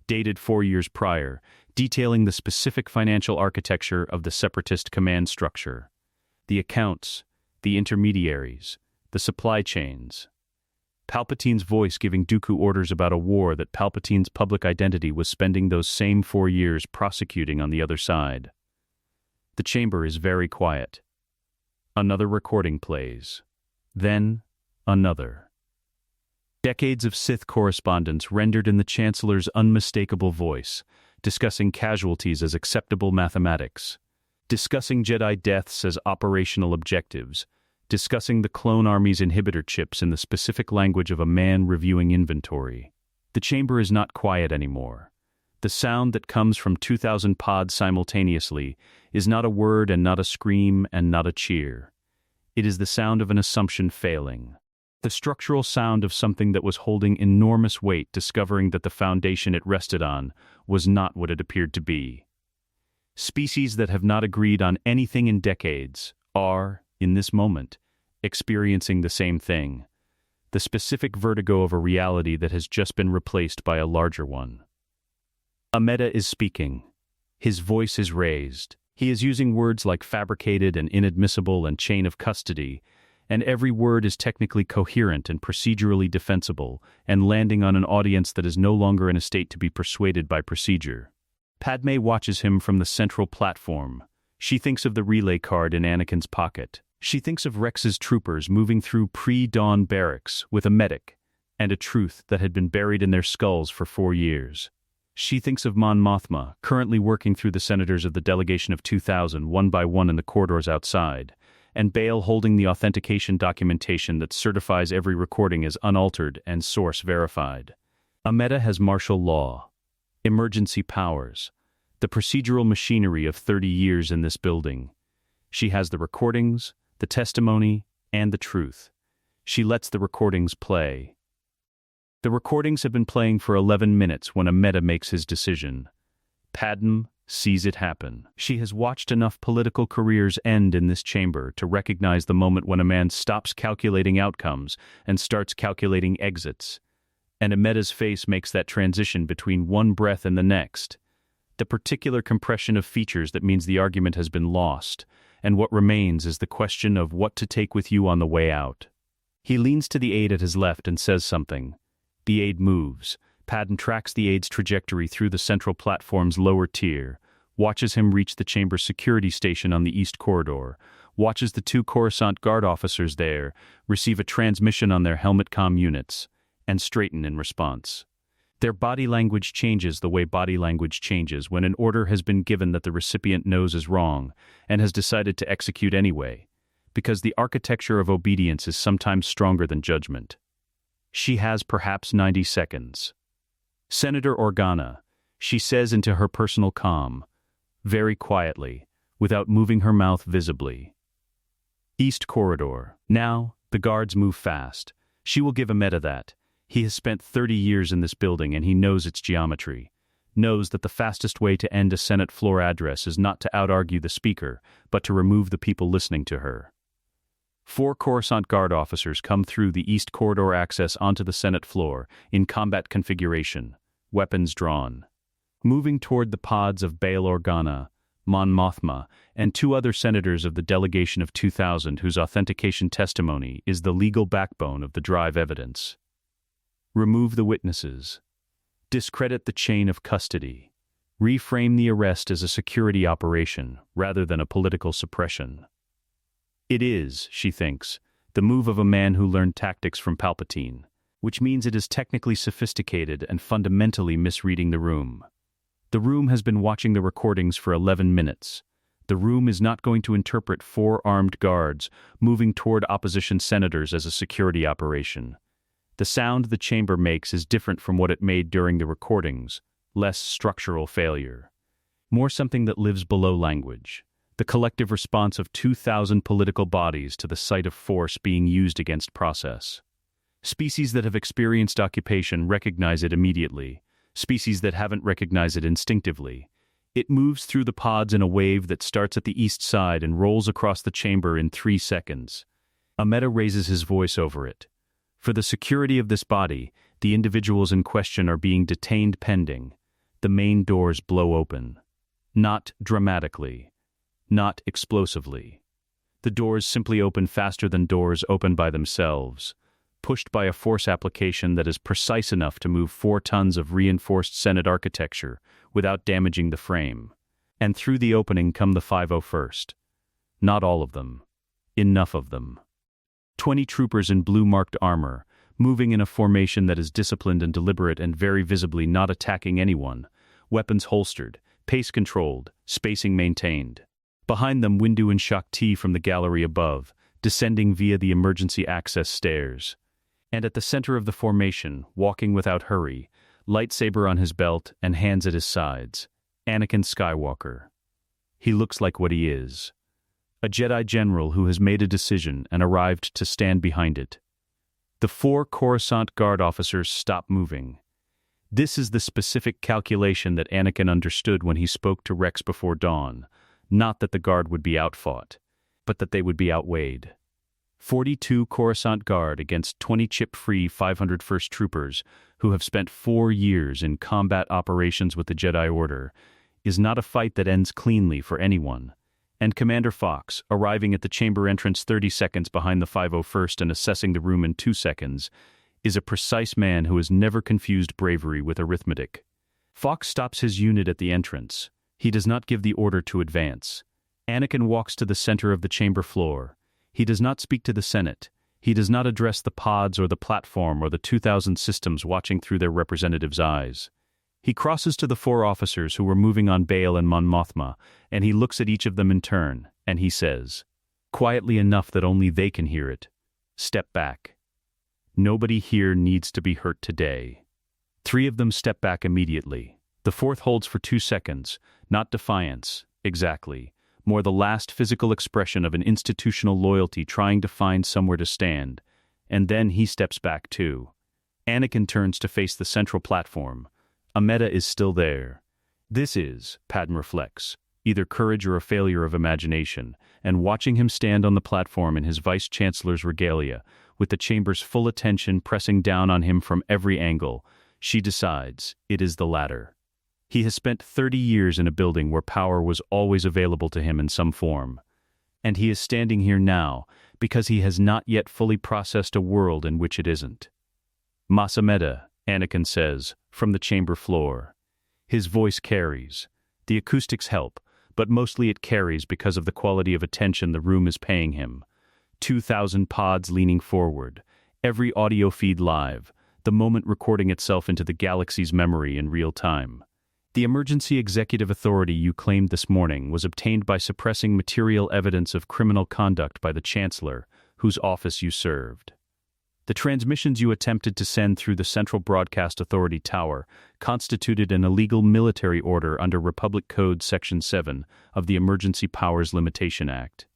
dated 4 years prior, detailing the specific financial architecture of the Separatist command structure. The accounts, the intermediaries, the supply chains. Palpatine's voice giving Dooku orders about a war that Palpatine's public identity was spending those same 4 years prosecuting on the other side. The chamber is very quiet. Another recording plays. Then, another. Decades of Sith correspondence rendered in the Chancellor's unmistakable voice, discussing casualties as acceptable mathematics, discussing Jedi deaths as operational objectives, discussing the clone army's inhibitor chips in the specific language of a man reviewing inventory. The chamber is not quiet anymore. The sound that comes from 2,000 pods simultaneously is not a word and not a scream and not a cheer. It is the sound of an assumption failing. The structural sound of something that was holding enormous weight, discovering that the foundation it rested on was not what it appeared to be. Species that have not agreed on anything in decades are, in this moment, experiencing the same thing. The specific vertigo of a reality that has just been replaced by a larger one. Amidala is speaking. His voice is raised. He is using words like fabricated and inadmissible and chain of custody, and every word is technically coherent and procedurally defensible, and landing on an audience that is no longer in a state to be persuaded by procedure. Padmé watches him from the central platform. She thinks of the relay card in Anakin's pocket. She thinks of Rex's troopers moving through pre-dawn barracks with a medic, and a truth that had been buried in their skulls for 4 years. She thinks of Mon Mothma, currently working through the senators of the delegation of 2,000 one by one in the corridors outside, and Bale holding the authentication documentation that certifies every recording as unaltered and source verified. Amidala has martial law, emergency powers, the procedural machinery of 30 years in this building. She has the recordings, the testimony, and the truth. She lets the recordings play. The recordings have been playing for 11 minutes when Amidala makes his decision. Padmé sees it happen. She has watched enough political careers end in this chamber to recognize the moment when a man stops calculating outcomes and starts calculating exits. And Amidala's face makes that transition between one breath and the next. The particular compression of features that means the argument has been lost, and what remains is the question of what to take with you on the way out. He leans to the aide at his left and says something. The aide moves. Padmé tracks the aide's trajectory through the central platform's lower tier, watches him reach the chamber's security station on the east corridor, watches the 2 Coruscant guard officers there receive a transmission on their helmet comm units, and straighten in response. Their body language changes the way body language changes when an order has been given that the recipient knows is wrong and has decided to execute anyway, because the architecture of obedience is sometimes stronger than judgment. She has perhaps 90 seconds. Senator Organa, she says into her personal comm, very quietly, without moving her mouth visibly. East Corridor. Now, the guards move fast. She will give Amidala that. He has spent 30 years in this building and he knows its geometry. Knows that the fastest way to end a Senate floor address is not to out-argue the speaker, but to remove the people listening to her. 4 Coruscant guard officers come through the East Corridor access onto the Senate floor, in combat configuration, weapons drawn. Moving toward the pods of Bail Organa, Mon Mothma, and 2 other senators of the delegation of 2,000 whose authentication testimony is the legal backbone of the drive evidence. Remove the witnesses. Discredit the chain of custody. Reframe the arrest as a security operation rather than a political suppression. It is, she thinks, the move of a man who learned tactics from Palpatine, which means it is technically sophisticated and fundamentally misreading the room. The room has been watching the recordings for 11 minutes. The room is not going to interpret 4 armed guards moving toward opposition senators as a security operation. The sound the chamber makes is different from what it made during the recordings, less structural failure. More something that lives below language. The collective response of 2,000 political bodies to the sight of force being used against process. Species that have experienced occupation recognize it immediately. Species that haven't recognize it instinctively. It moves through the pods in a wave that starts at the east side and rolls across the chamber in 3 seconds. Amidala raises his voice over it. For the security of this body, the individuals in question are being detained pending. The main doors blow open. Not dramatically. Not explosively. The doors simply open faster than doors open by themselves, pushed by a force application that is precise enough to move 4 tons of reinforced Senate architecture without damaging the frame. And through the opening come the 501st. Not all of them. Enough of them. 20 troopers in blue-marked armor, moving in a formation that is disciplined and deliberate and very visibly not attacking anyone, weapons holstered, pace controlled, spacing maintained. Behind them, Windu and Shakti from the gallery above, descending via the emergency access stairs. And at the center of the formation, walking without hurry, lightsaber on his belt and hands at his sides, Anakin Skywalker. He looks like what he is. A Jedi general who has made a decision and arrived to stand behind it. The 4 Coruscant guard officers stop moving. This is the specific calculation that Anakin understood when he spoke to Rex before dawn. Not that the guard would be outfought, but that they would be outweighed. 42 Coruscant Guard against 20 chip-free 501st troopers who have spent 4 years in combat operations with the Jedi Order is not a fight that ends cleanly for anyone. And Commander Fox, arriving at the chamber entrance 30 seconds behind the 501st and assessing the room in 2 seconds, is a precise man who has never confused bravery with arithmetic. Fox stops his unit at the entrance. He does not give the order to advance. Anakin walks to the center of the chamber floor. He does not speak to the Senate. He does not address the pods or the platform or the 2,000 systems watching through their representatives' eyes. He crosses to the 4 officers who were moving on Bail and Mon Mothma, and he looks at each of them in turn, and he says, quietly enough that only they can hear it, "Step back. Nobody here needs to be hurt today." 3 of them step back immediately. The 4th holds for 2 seconds, not defiance, exactly, more the last physical expression of an institutional loyalty trying to find somewhere to stand, and then he steps back too. Anakin turns to face the central platform. Amidala is still there. This is, Padmé reflects, either courage or a failure of imagination, and watching him stand on the platform in his vice-chancellor's regalia, with the chamber's full attention pressing down on him from every angle, she decides it is the latter. He has spent 30 years in a building where power was always available to him in some form. And he is standing here now because he has not yet fully processed a world in which it isn't. "Mas Amidala," Anakin says, from the chamber floor. His voice carries. The acoustics help, but mostly it carries because of the quality of attention the room is paying him. 2,000 pods leaning forward, every audio feed live, the moment recording itself into the galaxy's memory in real time. The emergency executive authority you claimed this morning was obtained by suppressing material evidence of criminal conduct by the Chancellor, whose office you served. The transmissions you attempted to send through the Central Broadcast Authority Tower constituted an illegal military order under Republic Code Section 7 of the Emergency Powers Limitation Act.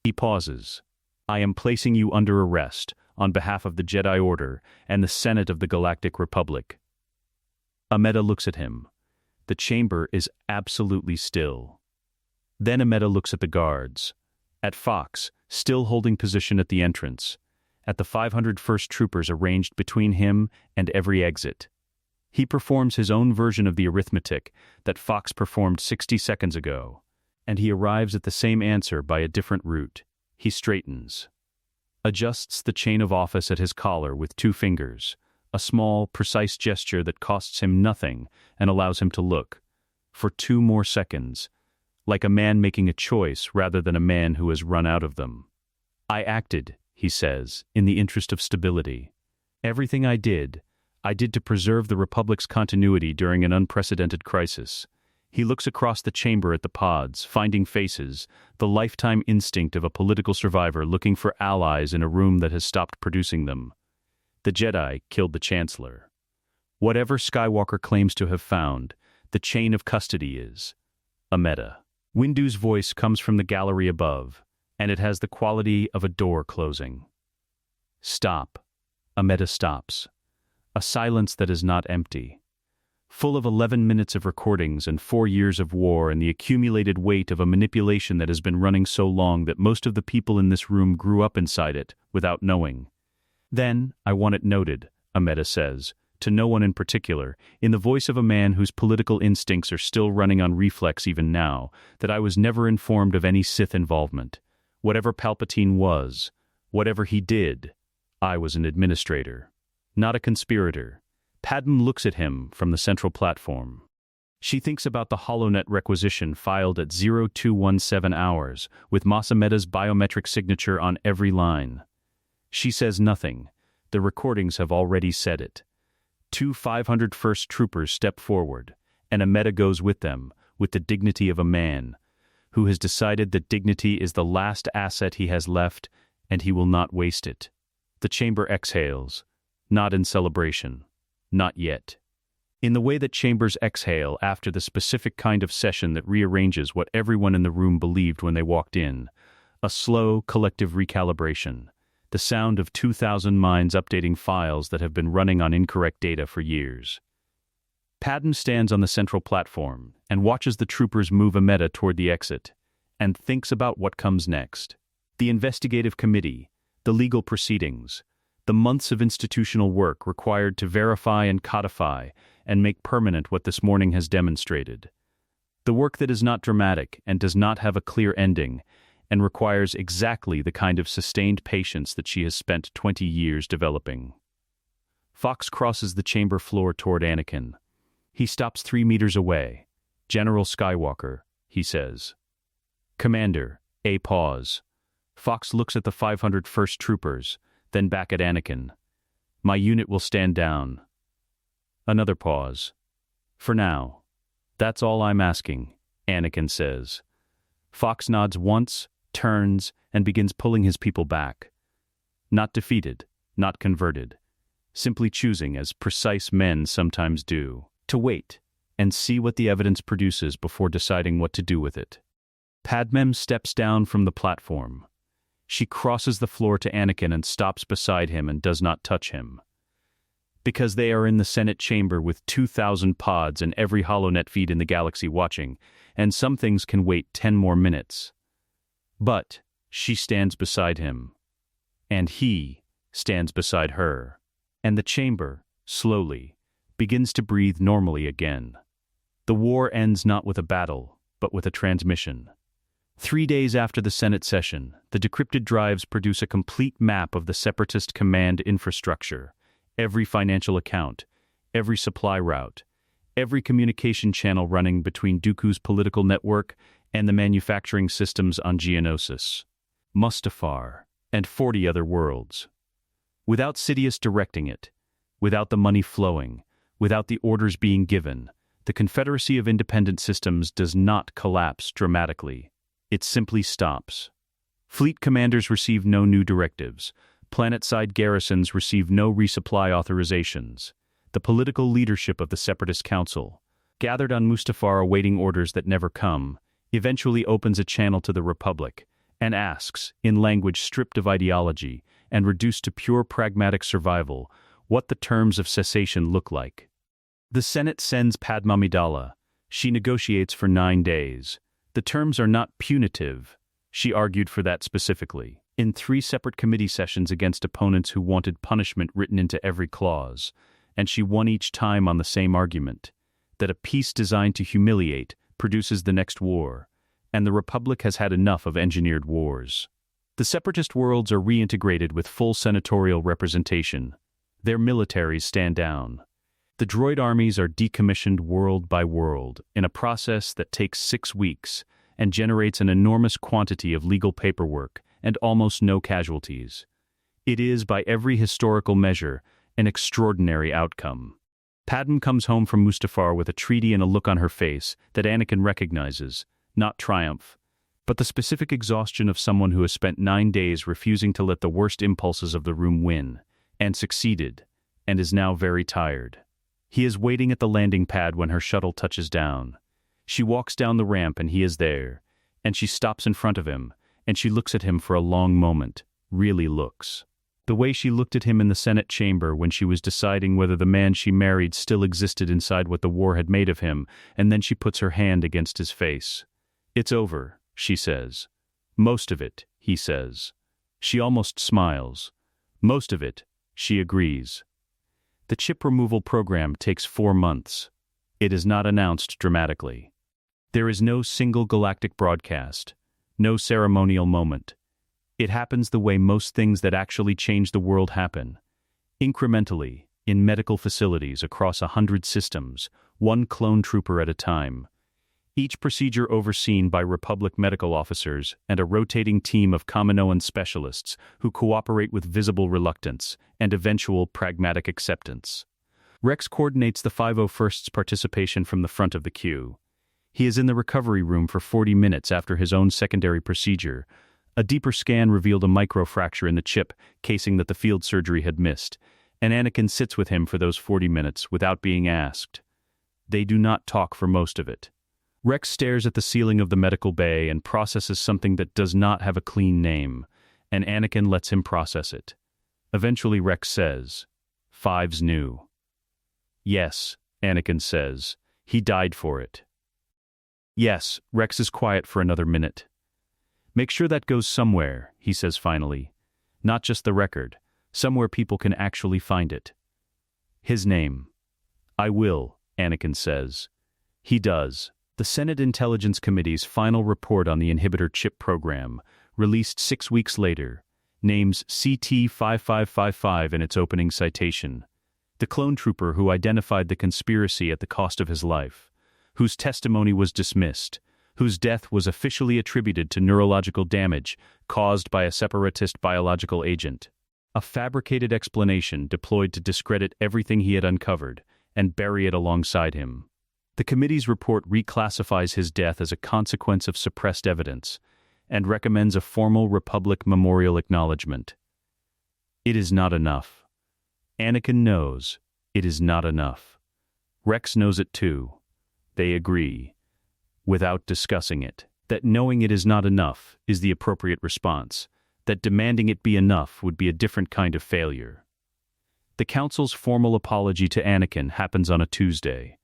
He pauses. "I am placing you under arrest on behalf of the Jedi Order and the Senate of the Galactic Republic." Amidala looks at him. The chamber is absolutely still. Then Amidala looks at the guards. At Fox, still holding position at the entrance. At the 501st troopers arranged between him and every exit. He performs his own version of the arithmetic that Fox performed 60 seconds ago, and he arrives at the same answer by a different route. He straightens. Adjusts the chain of office at his collar with 2 fingers, a small, precise gesture that costs him nothing and allows him to look, for 2 more seconds, like a man making a choice rather than a man who has run out of them. "I acted," he says, "in the interest of stability. Everything I did to preserve the Republic's continuity during an unprecedented crisis. He looks across the chamber at the pods, finding faces, the lifetime instinct of a political survivor looking for allies in a room that has stopped producing them. The Jedi killed the Chancellor. Whatever Skywalker claims to have found, the chain of custody is Amidala. Windu's voice comes from the gallery above, and it has the quality of a door closing. Stop. Amidala stops. A silence that is not empty. Full of 11 minutes of recordings and 4 years of war and the accumulated weight of a manipulation that has been running so long that most of the people in this room grew up inside it, without knowing. Then, I want it noted, Amidala says, to no one in particular, in the voice of a man whose political instincts are still running on reflex even now, that I was never informed of any Sith involvement. Whatever Palpatine was, whatever he did, I was an administrator, not a conspirator. Padmé looks at him from the central platform. She thinks about the HoloNet requisition filed at 0217 hours, with Mace Windu's biometric signature on every line. She says nothing. The recordings have already said it. 2 501st troopers step forward, and Amidala goes with them, with the dignity of a man, who has decided that dignity is the last asset he has left, and he will not waste it. The chamber exhales, not in celebration. Not yet. In the way that chambers exhale after the specific kind of session that rearranges what everyone in the room believed when they walked in, a slow, collective recalibration, the sound of 2,000 minds updating files that have been running on incorrect data for years. Padmé stands on the central platform and watches the troopers move Amidala toward the exit, and thinks about what comes next. The investigative committee, the legal proceedings, the months of institutional work required to verify and codify and make permanent what this morning has demonstrated. The work that is not dramatic and does not have a clear ending and requires exactly the kind of sustained patience that she has spent 20 years developing. Fox crosses the chamber floor toward Anakin. He stops 3 meters away. General Skywalker, he says. Commander, a pause. Fox looks at the 501st troopers, then back at Anakin. My unit will stand down. Another pause. For now. That's all I'm asking, Anakin says. Fox nods once, turns, and begins pulling his people back. Not defeated, not converted. Simply choosing, as precise men sometimes do, to wait and see what the evidence produces before deciding what to do with it. Padmé steps down from the platform. She crosses the floor to Anakin and stops beside him and does not touch him. Because they are in the Senate chamber with 2,000 pods and every HoloNet feed in the galaxy watching, and some things can wait 10 more minutes. But she stands beside him. And he stands beside her. And the chamber, slowly, begins to breathe normally again. The war ends not with a battle, but with a transmission. 3 days after the Senate session, the decrypted drives produce a complete map of the Separatist command infrastructure, every financial account, every supply route, every communication channel running between Dooku's political network and the manufacturing systems on Geonosis, Mustafar, and 40 other worlds. Without Sidious directing it, without the money flowing, without the orders being given, the Confederacy of Independent Systems does not collapse dramatically. It simply stops. Fleet commanders receive no new directives. Planet-side garrisons receive no resupply authorizations. The political leadership of the Separatist Council, gathered on Mustafar awaiting orders that never come, eventually opens a channel to the Republic and asks, in language stripped of ideology and reduced to pure pragmatic survival, what the terms of cessation look like. The Senate sends Padmé Amidala. She negotiates for 9 days. The terms are not punitive. She argued for that specifically, in 3 separate committee sessions against opponents who wanted punishment written into every clause, and she won each time on the same argument, that a peace designed to humiliate produces the next war, and the Republic has had enough of engineered wars. The Separatist worlds are reintegrated with full senatorial representation. Their militaries stand down. The droid armies are decommissioned world by world in a process that takes 6 weeks and generates an enormous quantity of legal paperwork and almost no casualties. It is, by every historical measure, an extraordinary outcome. Padmé comes home from Mustafar with a treaty and a look on her face that Anakin recognizes, not triumph, but the specific exhaustion of someone who has spent 9 days refusing to let the worst impulses of the room win, and succeeded, and is now very tired. He is waiting at the landing pad when her shuttle touches down. She walks down the ramp and he is there, and she stops in front of him, and she looks at him for a long moment, really looks. The way she looked at him in the Senate chamber when she was deciding whether the man she married still existed inside what the war had made of him, and then she puts her hand against his face. "It's over," she says. "Most of it," he says. She almost smiles. "Most of it," she agrees. The chip removal program takes 4 months. It is not announced dramatically. There is no single galactic broadcast, no ceremonial moment. It happens the way most things that actually change the world happen. Incrementally, in medical facilities across 100 systems, one clone trooper at a time. Each procedure overseen by Republic medical officers and a rotating team of Kaminoan specialists who cooperate with visible reluctance and eventual pragmatic acceptance. Rex coordinates the 501st's participation from the front of the queue. He is in the recovery room for 40 minutes after his own secondary procedure. A deeper scan revealed a microfracture in the chip casing that the field surgery had missed, and Anakin sits with him for those 40 minutes without being asked. They do not talk for most of it. Rex stares at the ceiling of the medical bay and processes something that does not have a clean name, and Anakin lets him process it. Eventually Rex says, "Five's new." "Yes," Anakin says. "He died for it." "Yes," Rex is quiet for another minute. "Make sure that goes somewhere," he says finally. "Not just the record, somewhere people can actually find it." His name. "I will," Anakin says. He does. The Senate Intelligence Committee's final report on the inhibitor chip program, released 6 weeks later, names CT-5555 in its opening citation. The clone trooper who identified the conspiracy at the cost of his life, whose testimony was dismissed, whose death was officially attributed to neurological damage caused by a separatist biological agent. A fabricated explanation deployed to discredit everything he had uncovered and bury it alongside him. The committee's report reclassifies his death as a consequence of suppressed evidence and recommends a formal Republic memorial acknowledgement. It is not enough. Anakin knows it is not enough. Rex knows it too. They agree, without discussing it, that knowing it is not enough is the appropriate response, that demanding it be enough would be a different kind of failure. The Council's formal apology to Anakin happens on a Tuesday.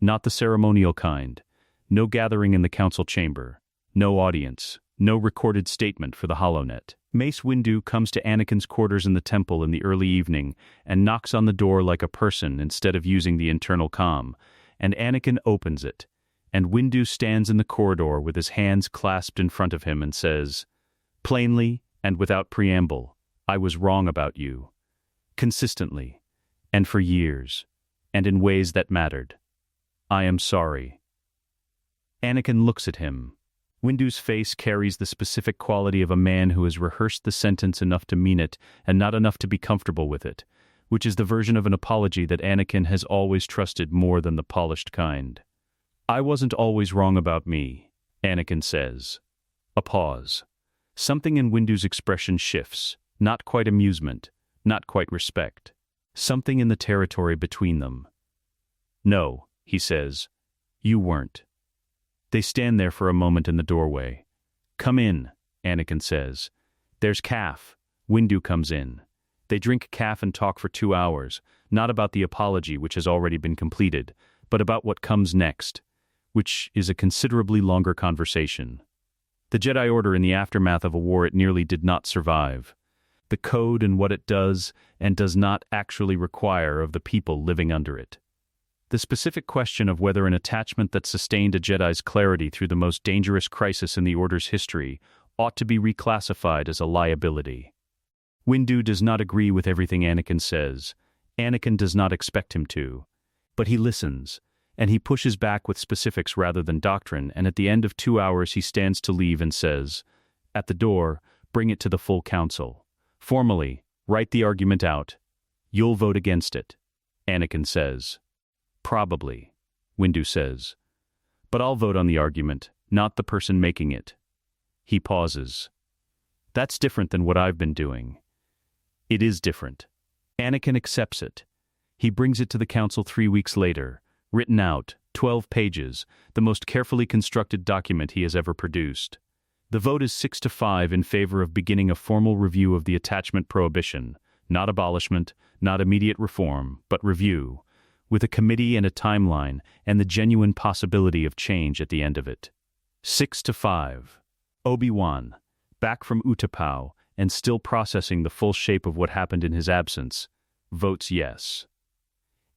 Not the ceremonial kind. No gathering in the council chamber. No audience. No recorded statement for the HoloNet. Mace Windu comes to Anakin's quarters in the temple in the early evening and knocks on the door like a person instead of using the internal comm, and Anakin opens it, and Windu stands in the corridor with his hands clasped in front of him and says, "Plainly and without preamble, I was wrong about you. Consistently, and for years, and in ways that mattered. I am sorry." Anakin looks at him. Windu's face carries the specific quality of a man who has rehearsed the sentence enough to mean it and not enough to be comfortable with it, which is the version of an apology that Anakin has always trusted more than the polished kind. "I wasn't always wrong about me," Anakin says. A pause. Something in Windu's expression shifts, not quite amusement, not quite respect. Something in the territory between them. "No," he says. "You weren't." They stand there for a moment in the doorway. "Come in," Anakin says. "There's Kaf." Windu comes in. They drink Kaf and talk for 2 hours, not about the apology which has already been completed, but about what comes next, which is a considerably longer conversation. The Jedi Order in the aftermath of a war it nearly did not survive. The code and what it does and does not actually require of the people living under it. The specific question of whether an attachment that sustained a Jedi's clarity through the most dangerous crisis in the Order's history ought to be reclassified as a liability. Windu does not agree with everything Anakin says. Anakin does not expect him to. But he listens, and he pushes back with specifics rather than doctrine, and at the end of 2 hours he stands to leave and says, "At the door, bring it to the full council. Formally, write the argument out. You'll vote against it," Anakin says. Probably, Windu says. But I'll vote on the argument, not the person making it. He pauses. That's different than what I've been doing. It is different. Anakin accepts it. He brings it to the council 3 weeks later, written out, 12 pages, the most carefully constructed document he has ever produced. The vote is 6-5 in favor of beginning a formal review of the attachment prohibition, not abolishment, not immediate reform, but review, with a committee and a timeline and the genuine possibility of change at the end of it. 6-5. Obi-Wan, back from Utapau and still processing the full shape of what happened in his absence, votes yes.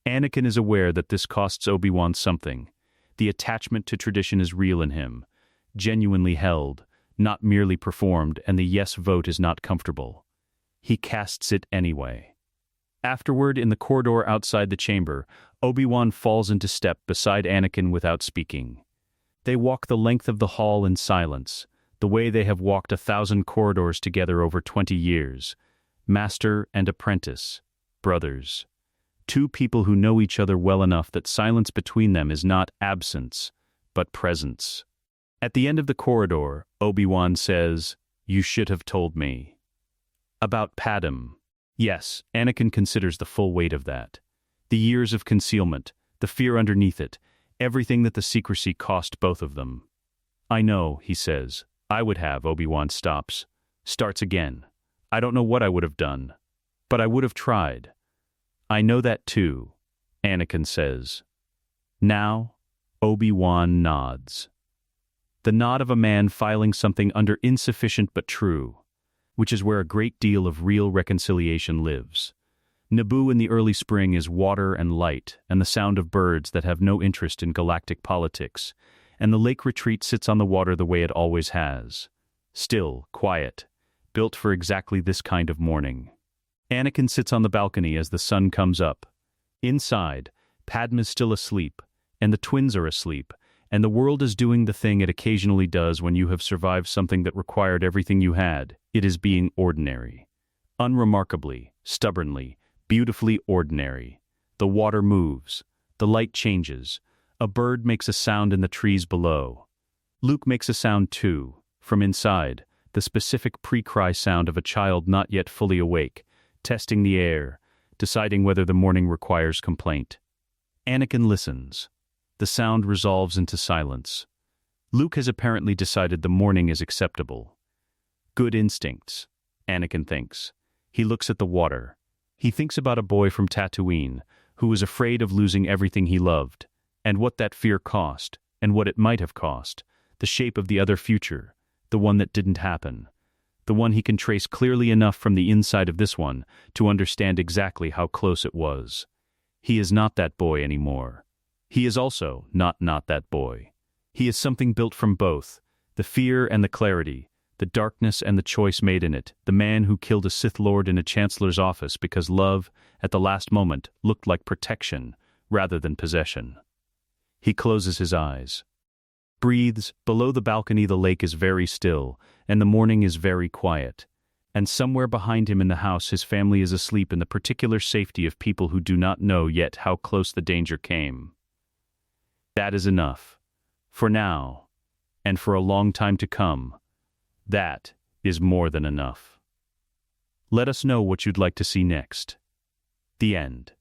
Anakin is aware that this costs Obi-Wan something. The attachment to tradition is real in him, genuinely held, not merely performed, and the yes vote is not comfortable. He casts it anyway. Afterward, in the corridor outside the chamber, Obi-Wan falls into step beside Anakin without speaking. They walk the length of the hall in silence, the way they have walked 1,000 corridors together over 20 years. Master and apprentice, brothers. Two people who know each other well enough that silence between them is not absence, but presence. At the end of the corridor, Obi-Wan says, "You should have told me." About Padmé. Yes, Anakin considers the full weight of that. The years of concealment, the fear underneath it, everything that the secrecy cost both of them. "I know," he says. "I would have." Obi-Wan starts again. "I don't know what I would have done, but I would have tried." "I know that too," Anakin says. Now, Obi-Wan nods. The nod of a man filing something under insufficient but true, which is where a great deal of real reconciliation lives. Naboo in the early spring is water and light and the sound of birds that have no interest in galactic politics, and the lake retreat sits on the water the way it always has. Still, quiet, built for exactly this kind of morning. Anakin sits on the balcony as the sun comes up. Inside, Padmé's still asleep, and the twins are asleep, and the world is doing the thing it occasionally does when you have survived something that required everything you had. It is being ordinary. Unremarkably, stubbornly, beautifully ordinary. The water moves. The light changes. A bird makes a sound in the trees below. Luke makes a sound too, from inside, the specific pre-cry sound of a child not yet fully awake, testing the air, deciding whether the morning requires complaint. Anakin listens. The sound resolves into silence. Luke has apparently decided the morning is acceptable. Good instincts, Anakin thinks. He looks at the water. He thinks about a boy from Tatooine who was afraid of losing everything he loved, and what that fear cost, and what it might have cost, the shape of the other future, the one that didn't happen. The one he can trace clearly enough from the inside of this one to understand exactly how close it was. He is not that boy anymore. He is also not that boy. He is something built from both, the fear and the clarity, the darkness and the choice made in it, the man who killed a Sith Lord in a Chancellor's office because love, at the last moment, looked like protection rather than possession. He closes his eyes. Breathes. Below the balcony the lake is very still, and the morning is very quiet. And somewhere behind him in the house his family is asleep in the particular safety of people who do not know yet how close the danger came. That is enough. For now, and for a long time to come, that is more than enough. Let us know what you'd like to see next. The end.